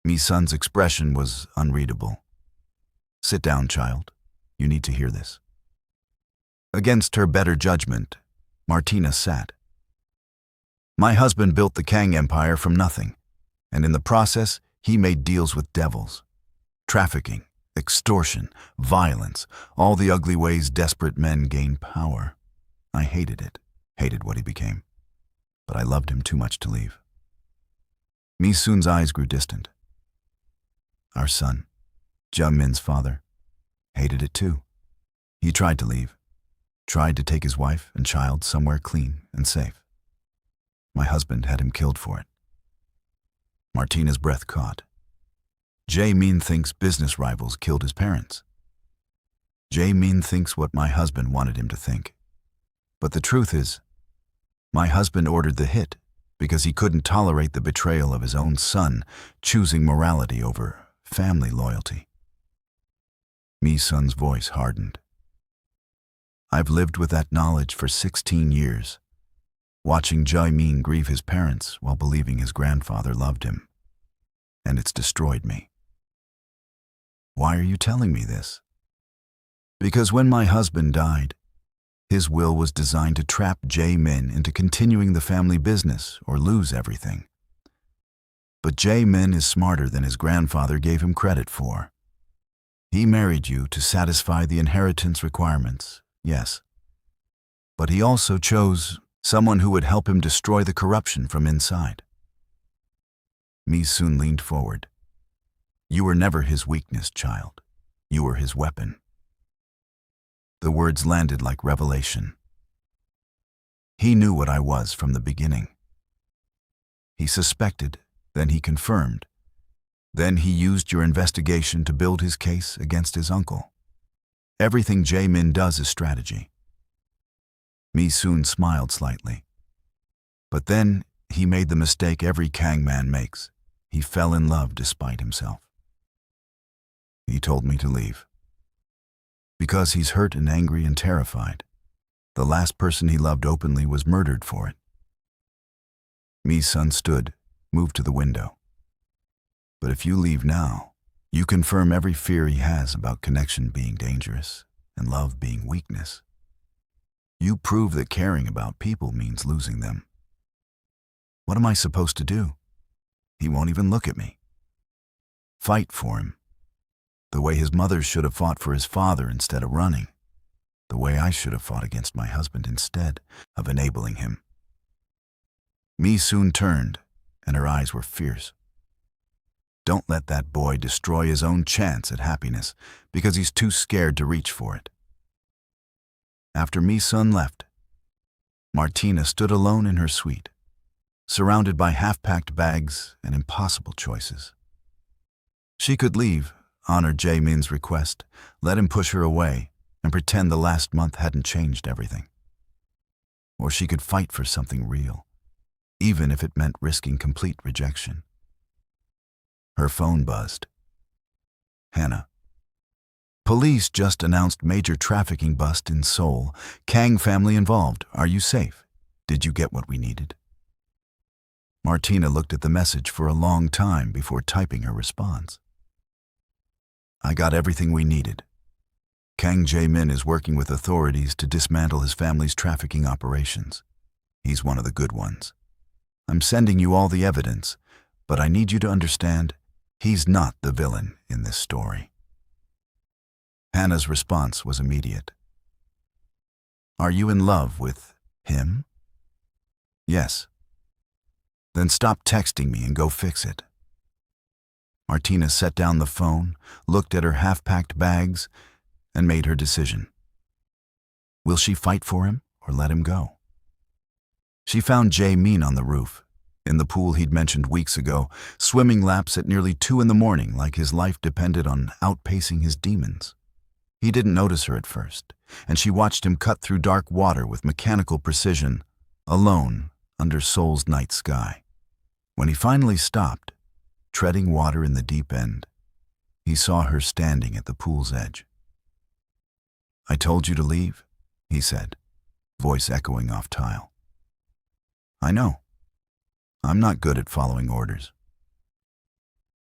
Mi's son's expression was unreadable. Sit down, child. You need to hear this. Against her better judgment, Martina sat. My husband built the Kang Empire from nothing, and in the process, he made deals with devils. Trafficking, extortion, violence, all the ugly ways desperate men gain power. I hated it, hated what he became. But I loved him too much to leave. Mi-soon's eyes grew distant. Our son, Jae-Min's father, hated it too. He tried to leave, tried to take his wife and child somewhere clean and safe. My husband had him killed for it. Martina's breath caught. Jae-Min thinks business rivals killed his parents. Jae-Min thinks what my husband wanted him to think. But the truth is, my husband ordered the hit because he couldn't tolerate the betrayal of his own son, choosing morality over family loyalty. Mi-sun's voice hardened. I've lived with that knowledge for 16 years, watching Jae-Min grieve his parents while believing his grandfather loved him. And it's destroyed me. Why are you telling me this? Because when my husband died, his will was designed to trap Jae-Min into continuing the family business or lose everything. But Jae-Min is smarter than his grandfather gave him credit for. He married you to satisfy the inheritance requirements, yes. But he also chose someone who would help him destroy the corruption from inside. Mi-soon leaned forward. You were never his weakness, child. You were his weapon. The words landed like revelation. He knew what I was from the beginning. He suspected, then he confirmed. Then he used your investigation to build his case against his uncle. Everything Jae-Min does is strategy. Mi-soon smiled slightly. But then he made the mistake every Kang man makes. He fell in love despite himself. He told me to leave. Because he's hurt and angry and terrified. The last person he loved openly was murdered for it. Mi-sun stood, moved to the window. But if you leave now, you confirm every fear he has about connection being dangerous and love being weakness. You prove that caring about people means losing them. What am I supposed to do? He won't even look at me. Fight for him. The way his mother should have fought for his father instead of running. The way I should have fought against my husband instead of enabling him. Mi soon turned, and her eyes were fierce. Don't let that boy destroy his own chance at happiness because he's too scared to reach for it. After Mi-sun left, Martina stood alone in her suite, surrounded by half-packed bags and impossible choices. She could leave, honor Jae-Min's request, let him push her away, and pretend the last month hadn't changed everything. Or she could fight for something real, even if it meant risking complete rejection. Her phone buzzed. Hannah. Police just announced major trafficking bust in Seoul. Kang family involved. Are you safe? Did you get what we needed? Martina looked at the message for a long time before typing her response. I got everything we needed. Kang Jae-Min is working with authorities to dismantle his family's trafficking operations. He's one of the good ones. I'm sending you all the evidence, but I need you to understand, he's not the villain in this story. Hannah's response was immediate. Are you in love with him? Yes. Then stop texting me and go fix it. Martina set down the phone, looked at her half-packed bags, and made her decision. Will she fight for him or let him go? She found Jae-Min on the roof, in the pool he'd mentioned weeks ago, swimming laps at nearly 2 a.m. like his life depended on outpacing his demons. He didn't notice her at first, and she watched him cut through dark water with mechanical precision, alone under Seoul's night sky. When he finally stopped, treading water in the deep end, he saw her standing at the pool's edge. I told you to leave, he said, voice echoing off tile. I know. I'm not good at following orders.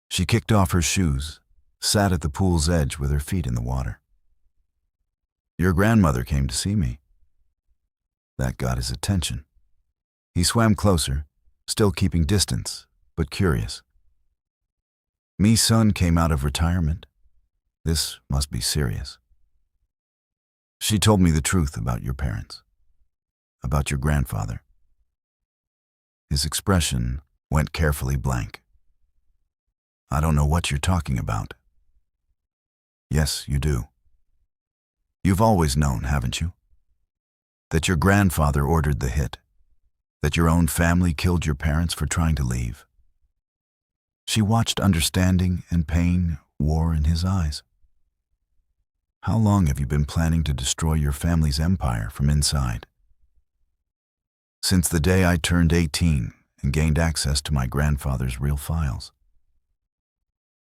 She kicked off her shoes, sat at the pool's edge with her feet in the water. Your grandmother came to see me. That got his attention. He swam closer, still keeping distance, but curious. Mi-sun came out of retirement. This must be serious. She told me the truth about your parents, about your grandfather. His expression went carefully blank. I don't know what you're talking about. Yes, you do. You've always known, haven't you? That your grandfather ordered the hit. That your own family killed your parents for trying to leave. She watched understanding and pain war in his eyes. How long have you been planning to destroy your family's empire from inside? Since the day I turned 18 and gained access to my grandfather's real files.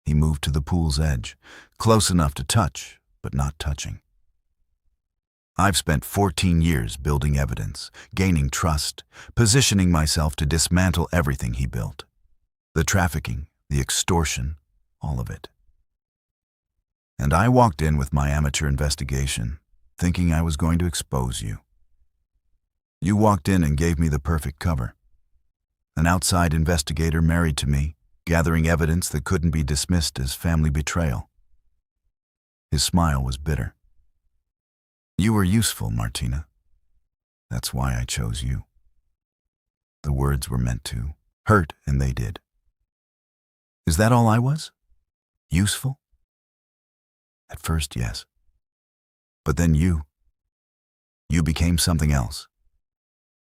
He moved to the pool's edge, close enough to touch, but not touching. I've spent 14 years building evidence, gaining trust, positioning myself to dismantle everything he built. The trafficking, the extortion, all of it. And I walked in with my amateur investigation, thinking I was going to expose you. You walked in and gave me the perfect cover. An outside investigator married to me, gathering evidence that couldn't be dismissed as family betrayal. His smile was bitter. You were useful, Martina. That's why I chose you. The words were meant to hurt, and they did. Is that all I was? Useful? At first, yes. But then you became something else.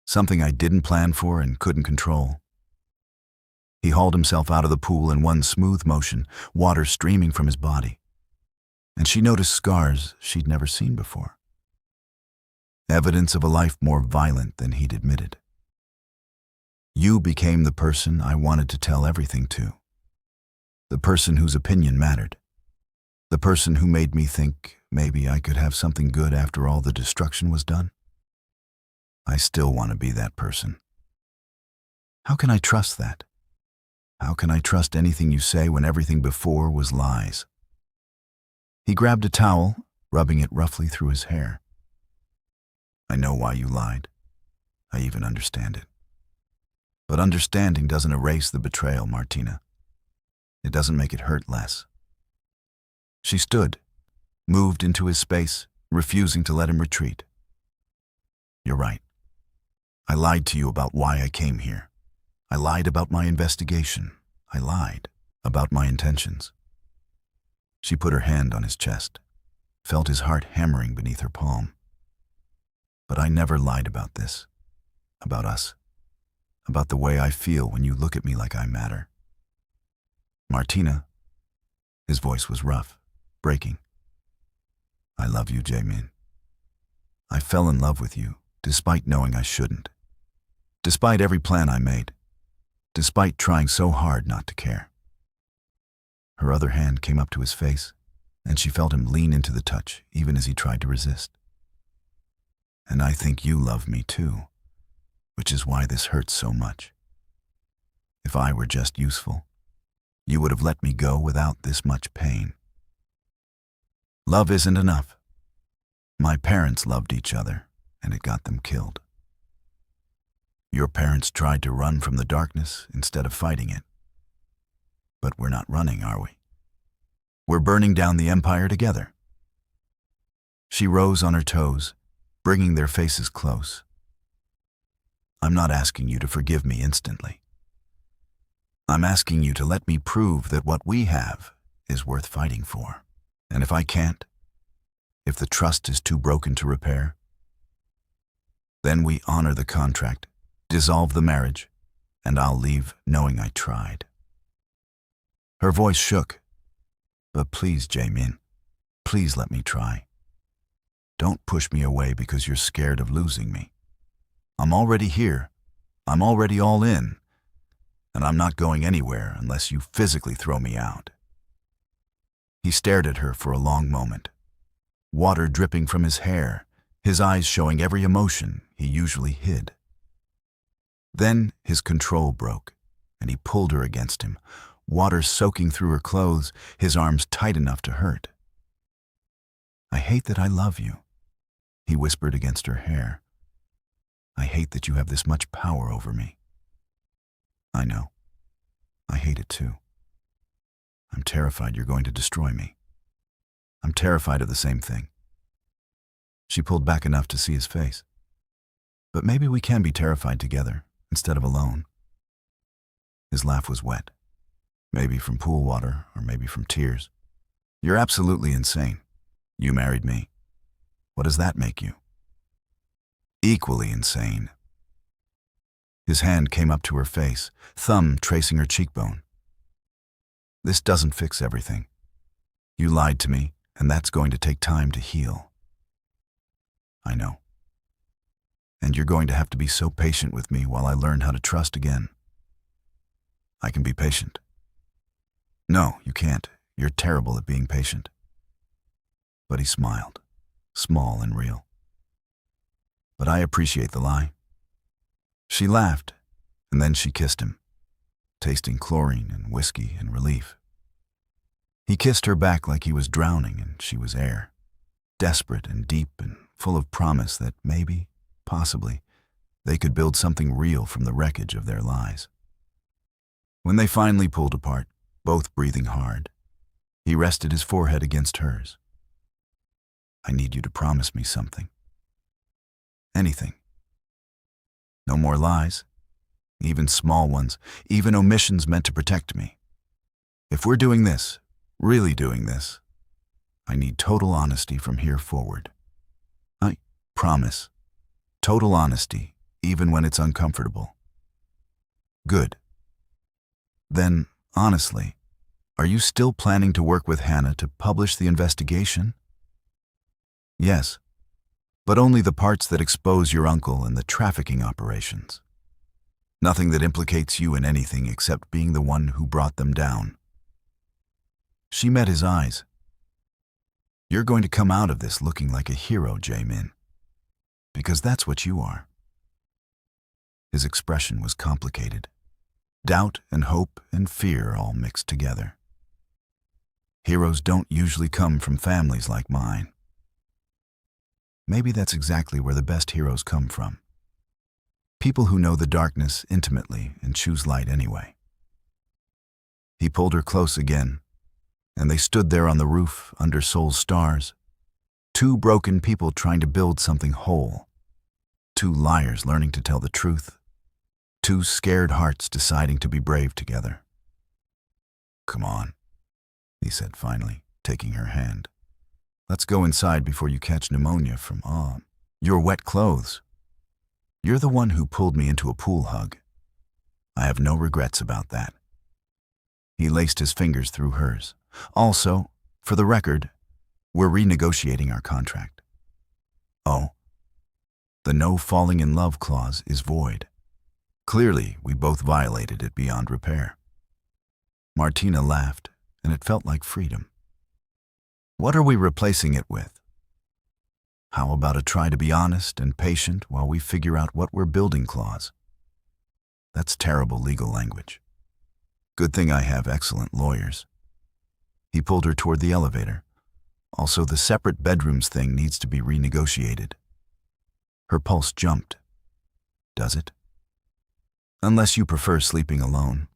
Something I didn't plan for and couldn't control. He hauled himself out of the pool in one smooth motion, water streaming from his body. And she noticed scars she'd never seen before. Evidence of a life more violent than he'd admitted. You became the person I wanted to tell everything to. The person whose opinion mattered. The person who made me think maybe I could have something good after all the destruction was done. I still want to be that person. How can I trust that? How can I trust anything you say when everything before was lies? He grabbed a towel, rubbing it roughly through his hair. I know why you lied. I even understand it. But understanding doesn't erase the betrayal, Martina. It doesn't make it hurt less. She stood, moved into his space, refusing to let him retreat. You're right. I lied to you about why I came here. I lied about my investigation. I lied about my intentions. She put her hand on his chest, felt his heart hammering beneath her palm. But I never lied about this, about us, about the way I feel when you look at me like I matter. Martina, his voice was rough, breaking. I love you, Jae-Min. I fell in love with you, despite knowing I shouldn't. Despite every plan I made. Despite trying so hard not to care. Her other hand came up to his face, and she felt him lean into the touch, even as he tried to resist. And I think you love me too, which is why this hurts so much. If I were just useful, you would have let me go without this much pain. Love isn't enough. My parents loved each other, and it got them killed. Your parents tried to run from the darkness instead of fighting it. But we're not running, are we? We're burning down the empire together. She rose on her toes, bringing their faces close. I'm not asking you to forgive me instantly. I'm asking you to let me prove that what we have is worth fighting for. And if I can't, if the trust is too broken to repair, then we honor the contract, dissolve the marriage, and I'll leave knowing I tried. Her voice shook. But please, Jae-Min, please let me try. Don't push me away because you're scared of losing me. I'm already here. I'm already all in. And I'm not going anywhere unless you physically throw me out. He stared at her for a long moment, water dripping from his hair, his eyes showing every emotion he usually hid. Then his control broke, and he pulled her against him, water soaking through her clothes, his arms tight enough to hurt. I hate that I love you, he whispered against her hair. I hate that you have this much power over me. I know. I hate it too. I'm terrified you're going to destroy me. I'm terrified of the same thing. She pulled back enough to see his face. But maybe we can be terrified together, instead of alone. His laugh was wet. Maybe from pool water, or maybe from tears. You're absolutely insane. You married me. What does that make you? Equally insane. His hand came up to her face, thumb tracing her cheekbone. This doesn't fix everything. You lied to me, and that's going to take time to heal. I know. And you're going to have to be so patient with me while I learn how to trust again. I can be patient. No, you can't. You're terrible at being patient. But he smiled, small and real. But I appreciate the lie. She laughed, and then she kissed him, tasting chlorine and whiskey in relief. He kissed her back like he was drowning and she was air, desperate and deep and full of promise that maybe, possibly, they could build something real from the wreckage of their lies. When they finally pulled apart, both breathing hard, he rested his forehead against hers. I need you to promise me something. Anything. No more lies, even small ones, even omissions meant to protect me. If we're doing this, really doing this, I need total honesty from here forward. I promise. Total honesty, even when it's uncomfortable. Good. Then, honestly, are you still planning to work with Hannah to publish the investigation? Yes, but only the parts that expose your uncle and the trafficking operations. Nothing that implicates you in anything except being the one who brought them down. She met his eyes. You're going to come out of this looking like a hero, Jae-Min, because that's what you are. His expression was complicated. Doubt and hope and fear all mixed together. Heroes don't usually come from families like mine. Maybe that's exactly where the best heroes come from. People who know the darkness intimately and choose light anyway. He pulled her close again, and they stood there on the roof under Seoul's stars. Two broken people trying to build something whole. Two liars learning to tell the truth. Two scared hearts deciding to be brave together. "Come on," he said finally, taking her hand. "Let's go inside before you catch pneumonia from your wet clothes. You're the one who pulled me into a pool hug. I have no regrets about that." He laced his fingers through hers. "Also, for the record, we're renegotiating our contract." "Oh, the no falling in love clause is void. Clearly, we both violated it beyond repair." Martina laughed, and it felt like freedom. "What are we replacing it with? How about a try to be honest and patient while we figure out what we're building clause?" That's terrible legal language. Good thing I have excellent lawyers. He pulled her toward the elevator. "Also, the separate bedrooms thing needs to be renegotiated." Her pulse jumped. "Does it?" "Unless you prefer sleeping alone.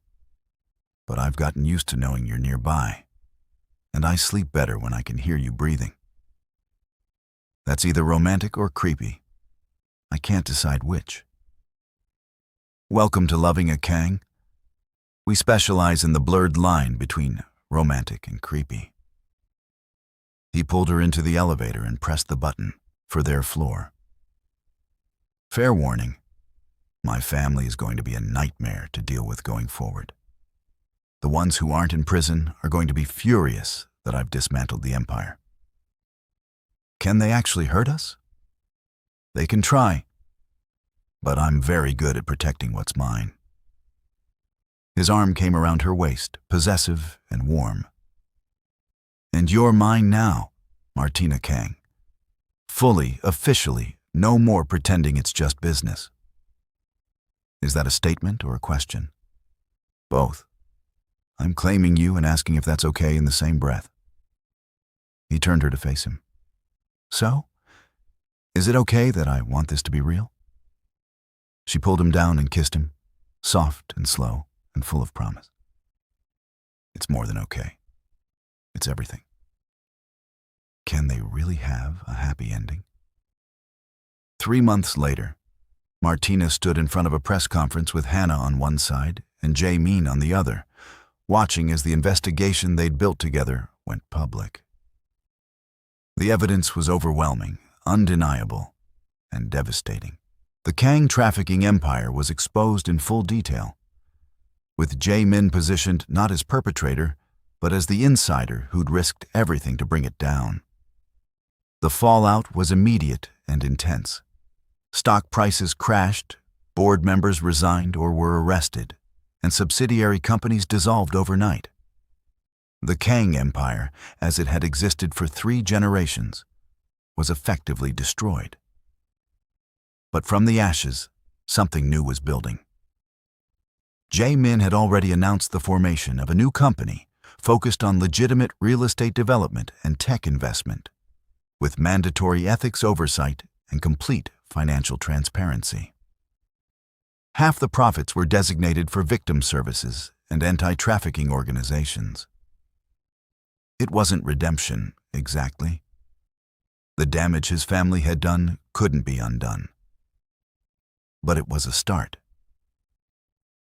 But I've gotten used to knowing you're nearby, and I sleep better when I can hear you breathing." That's either romantic or creepy. I can't decide which. Welcome to loving a Kang. We specialize in the blurred line between romantic and creepy. He pulled her into the elevator and pressed the button for their floor. "Fair warning, my family is going to be a nightmare to deal with going forward. The ones who aren't in prison are going to be furious that I've dismantled the empire." "Can they actually hurt us?" "They can try, but I'm very good at protecting what's mine." His arm came around her waist, possessive and warm. "And you're mine now, Martina Kang. Fully, officially, no more pretending it's just business." Is that a statement or a question? Both. I'm claiming you and asking if that's okay in the same breath. He turned her to face him. "So? Is it okay that I want this to be real?" She pulled him down and kissed him, soft and slow and full of promise. "It's more than okay. It's everything." Can they really have a happy ending? 3 months later, Martina stood in front of a press conference with Hannah on one side and Jae-Min on the other, watching as the investigation they'd built together went public. The evidence was overwhelming, undeniable, and devastating. The Kang trafficking empire was exposed in full detail, with Jae-Min positioned not as perpetrator, but as the insider who'd risked everything to bring it down. The fallout was immediate and intense. Stock prices crashed, board members resigned or were arrested, and subsidiary companies dissolved overnight. The Kang empire, as it had existed for 3 generations, was effectively destroyed. But from the ashes, something new was building. Jae-Min had already announced the formation of a new company focused on legitimate real estate development and tech investment, with mandatory ethics oversight and complete financial transparency. Half the profits were designated for victim services and anti-trafficking organizations. It wasn't redemption, exactly. The damage his family had done couldn't be undone. But it was a start.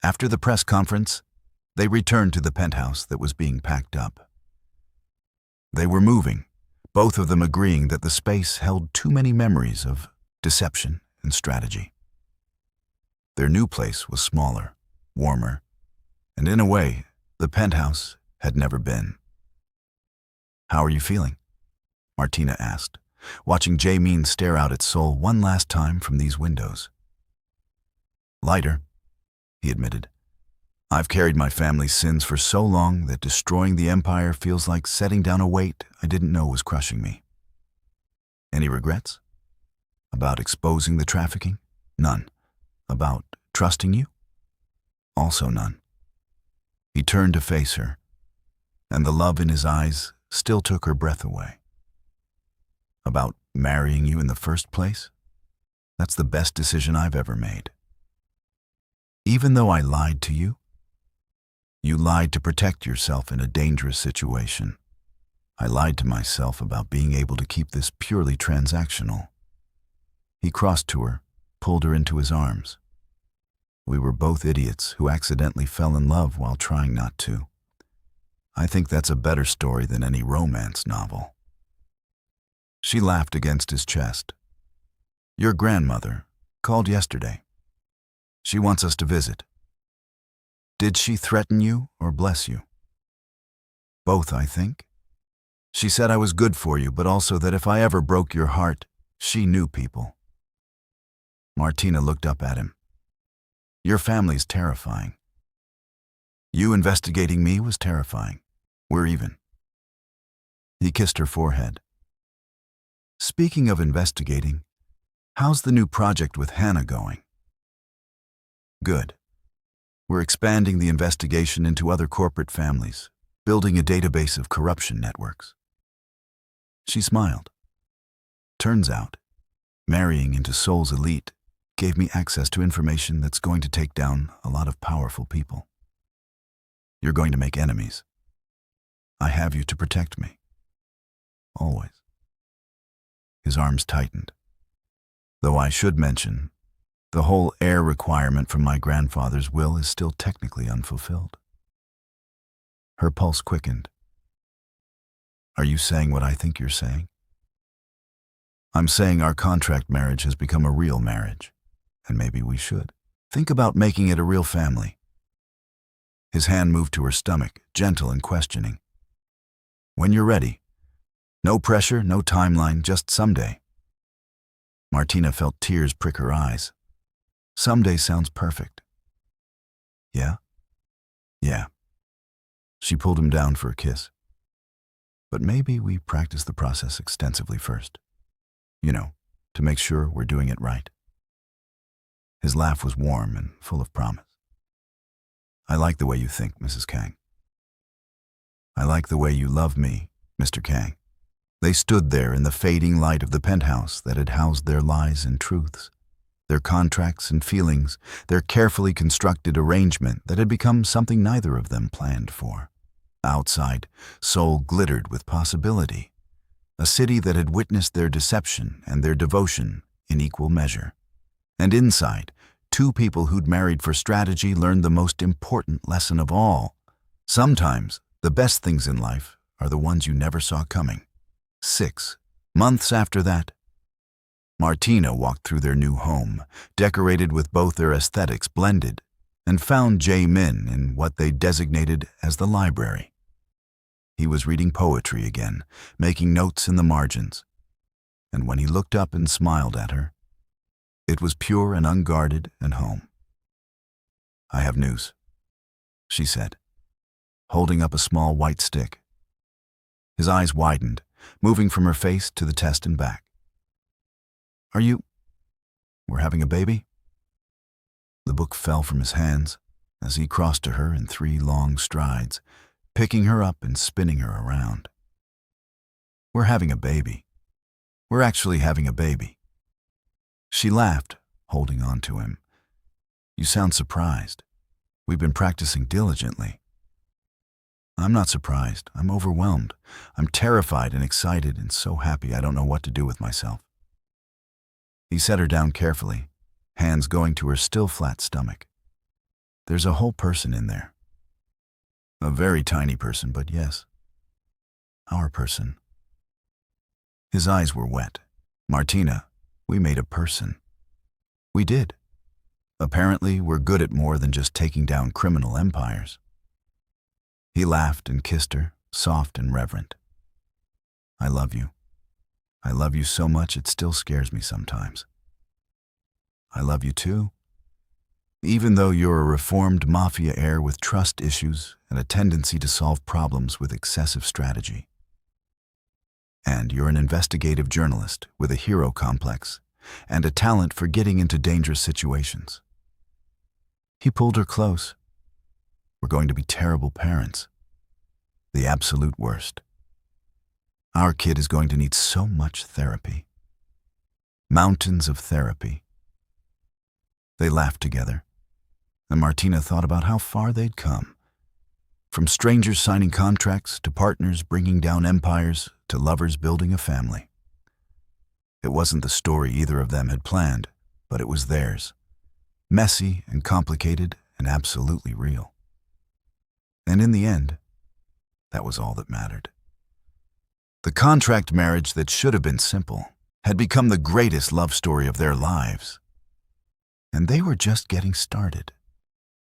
After the press conference, they returned to the penthouse that was being packed up. They were moving, both of them agreeing that the space held too many memories of deception and strategy. Their new place was smaller, warmer, and in a way, the penthouse had never been. "How are you feeling?" Martina asked, watching Jae-Min stare out at Seoul one last time from these windows. "Lighter," he admitted. "I've carried my family's sins for so long that destroying the empire feels like setting down a weight I didn't know was crushing me." "Any regrets? About exposing the trafficking?" "None. About trusting you?" "Also none." He turned to face her, and the love in his eyes still took her breath away. About marrying you in the first place? That's the best decision I've ever made. Even though I lied to you, you lied to protect yourself in a dangerous situation. I lied to myself about being able to keep this purely transactional. He crossed to her, pulled her into his arms. We were both idiots who accidentally fell in love while trying not to. I think that's a better story than any romance novel. She laughed against his chest. Your grandmother called yesterday. She wants us to visit. Did she threaten you or bless you? Both, I think. She said I was good for you, but also that if I ever broke your heart, she knew people. Martina looked up at him. Your family's terrifying. You investigating me was terrifying. We're even. He kissed her forehead. Speaking of investigating, how's the new project with Hannah going? Good. We're expanding the investigation into other corporate families, building a database of corruption networks. She smiled. Turns out, marrying into Seoul's elite gave me access to information that's going to take down a lot of powerful people. You're going to make enemies. I have you to protect me. Always. His arms tightened. Though I should mention, the whole heir requirement from my grandfather's will is still technically unfulfilled. Her pulse quickened. Are you saying what I think you're saying? I'm saying our contract marriage has become a real marriage, and maybe we should. Think about making it a real family. His hand moved to her stomach, gentle and questioning. When you're ready. No pressure, no timeline, just someday. Martina felt tears prick her eyes. Someday sounds perfect. Yeah? Yeah. She pulled him down for a kiss. But maybe we practice the process extensively first. You know, to make sure we're doing it right. His laugh was warm and full of promise. I like the way you think, Mrs. Kang. I like the way you love me, Mr. Kang. They stood there in the fading light of the penthouse that had housed their lies and truths, their contracts and feelings, their carefully constructed arrangement that had become something neither of them planned for. Outside, Seoul glittered with possibility, a city that had witnessed their deception and their devotion in equal measure. And inside, two people who'd married for strategy learned the most important lesson of all. Sometimes, the best things in life are the ones you never saw coming. 6 months after that, Martina walked through their new home, decorated with both their aesthetics blended, and found Jae-Min in what they designated as the library. He was reading poetry again, making notes in the margins. And when he looked up and smiled at her, it was pure and unguarded and home. I have news, she said, holding up a small white stick. His eyes widened, moving from her face to the test and back. We're having a baby? The book fell from his hands as he crossed to her in 3 long strides, picking her up and spinning her around. We're having a baby. We're actually having a baby. She laughed, holding on to him. You sound surprised. We've been practicing diligently. I'm not surprised. I'm overwhelmed. I'm terrified and excited and so happy I don't know what to do with myself. He set her down carefully, hands going to her still flat stomach. There's a whole person in there. A very tiny person, but yes. Our person. His eyes were wet. Martina, we made a person. We did. Apparently, we're good at more than just taking down criminal empires. He laughed and kissed her, soft and reverent. I love you. I love you so much it still scares me sometimes. I love you too. Even though you're a reformed Mafia heir with trust issues and a tendency to solve problems with excessive strategy. And you're an investigative journalist with a hero complex and a talent for getting into dangerous situations. He pulled her close. We're going to be terrible parents. The absolute worst. Our kid is going to need so much therapy. Mountains of therapy. They laughed together, and Martina thought about how far they'd come. From strangers signing contracts, to partners bringing down empires, to lovers building a family. It wasn't the story either of them had planned, but it was theirs. Messy and complicated and absolutely real. And in the end, that was all that mattered. The contract marriage that should have been simple had become the greatest love story of their lives. And they were just getting started.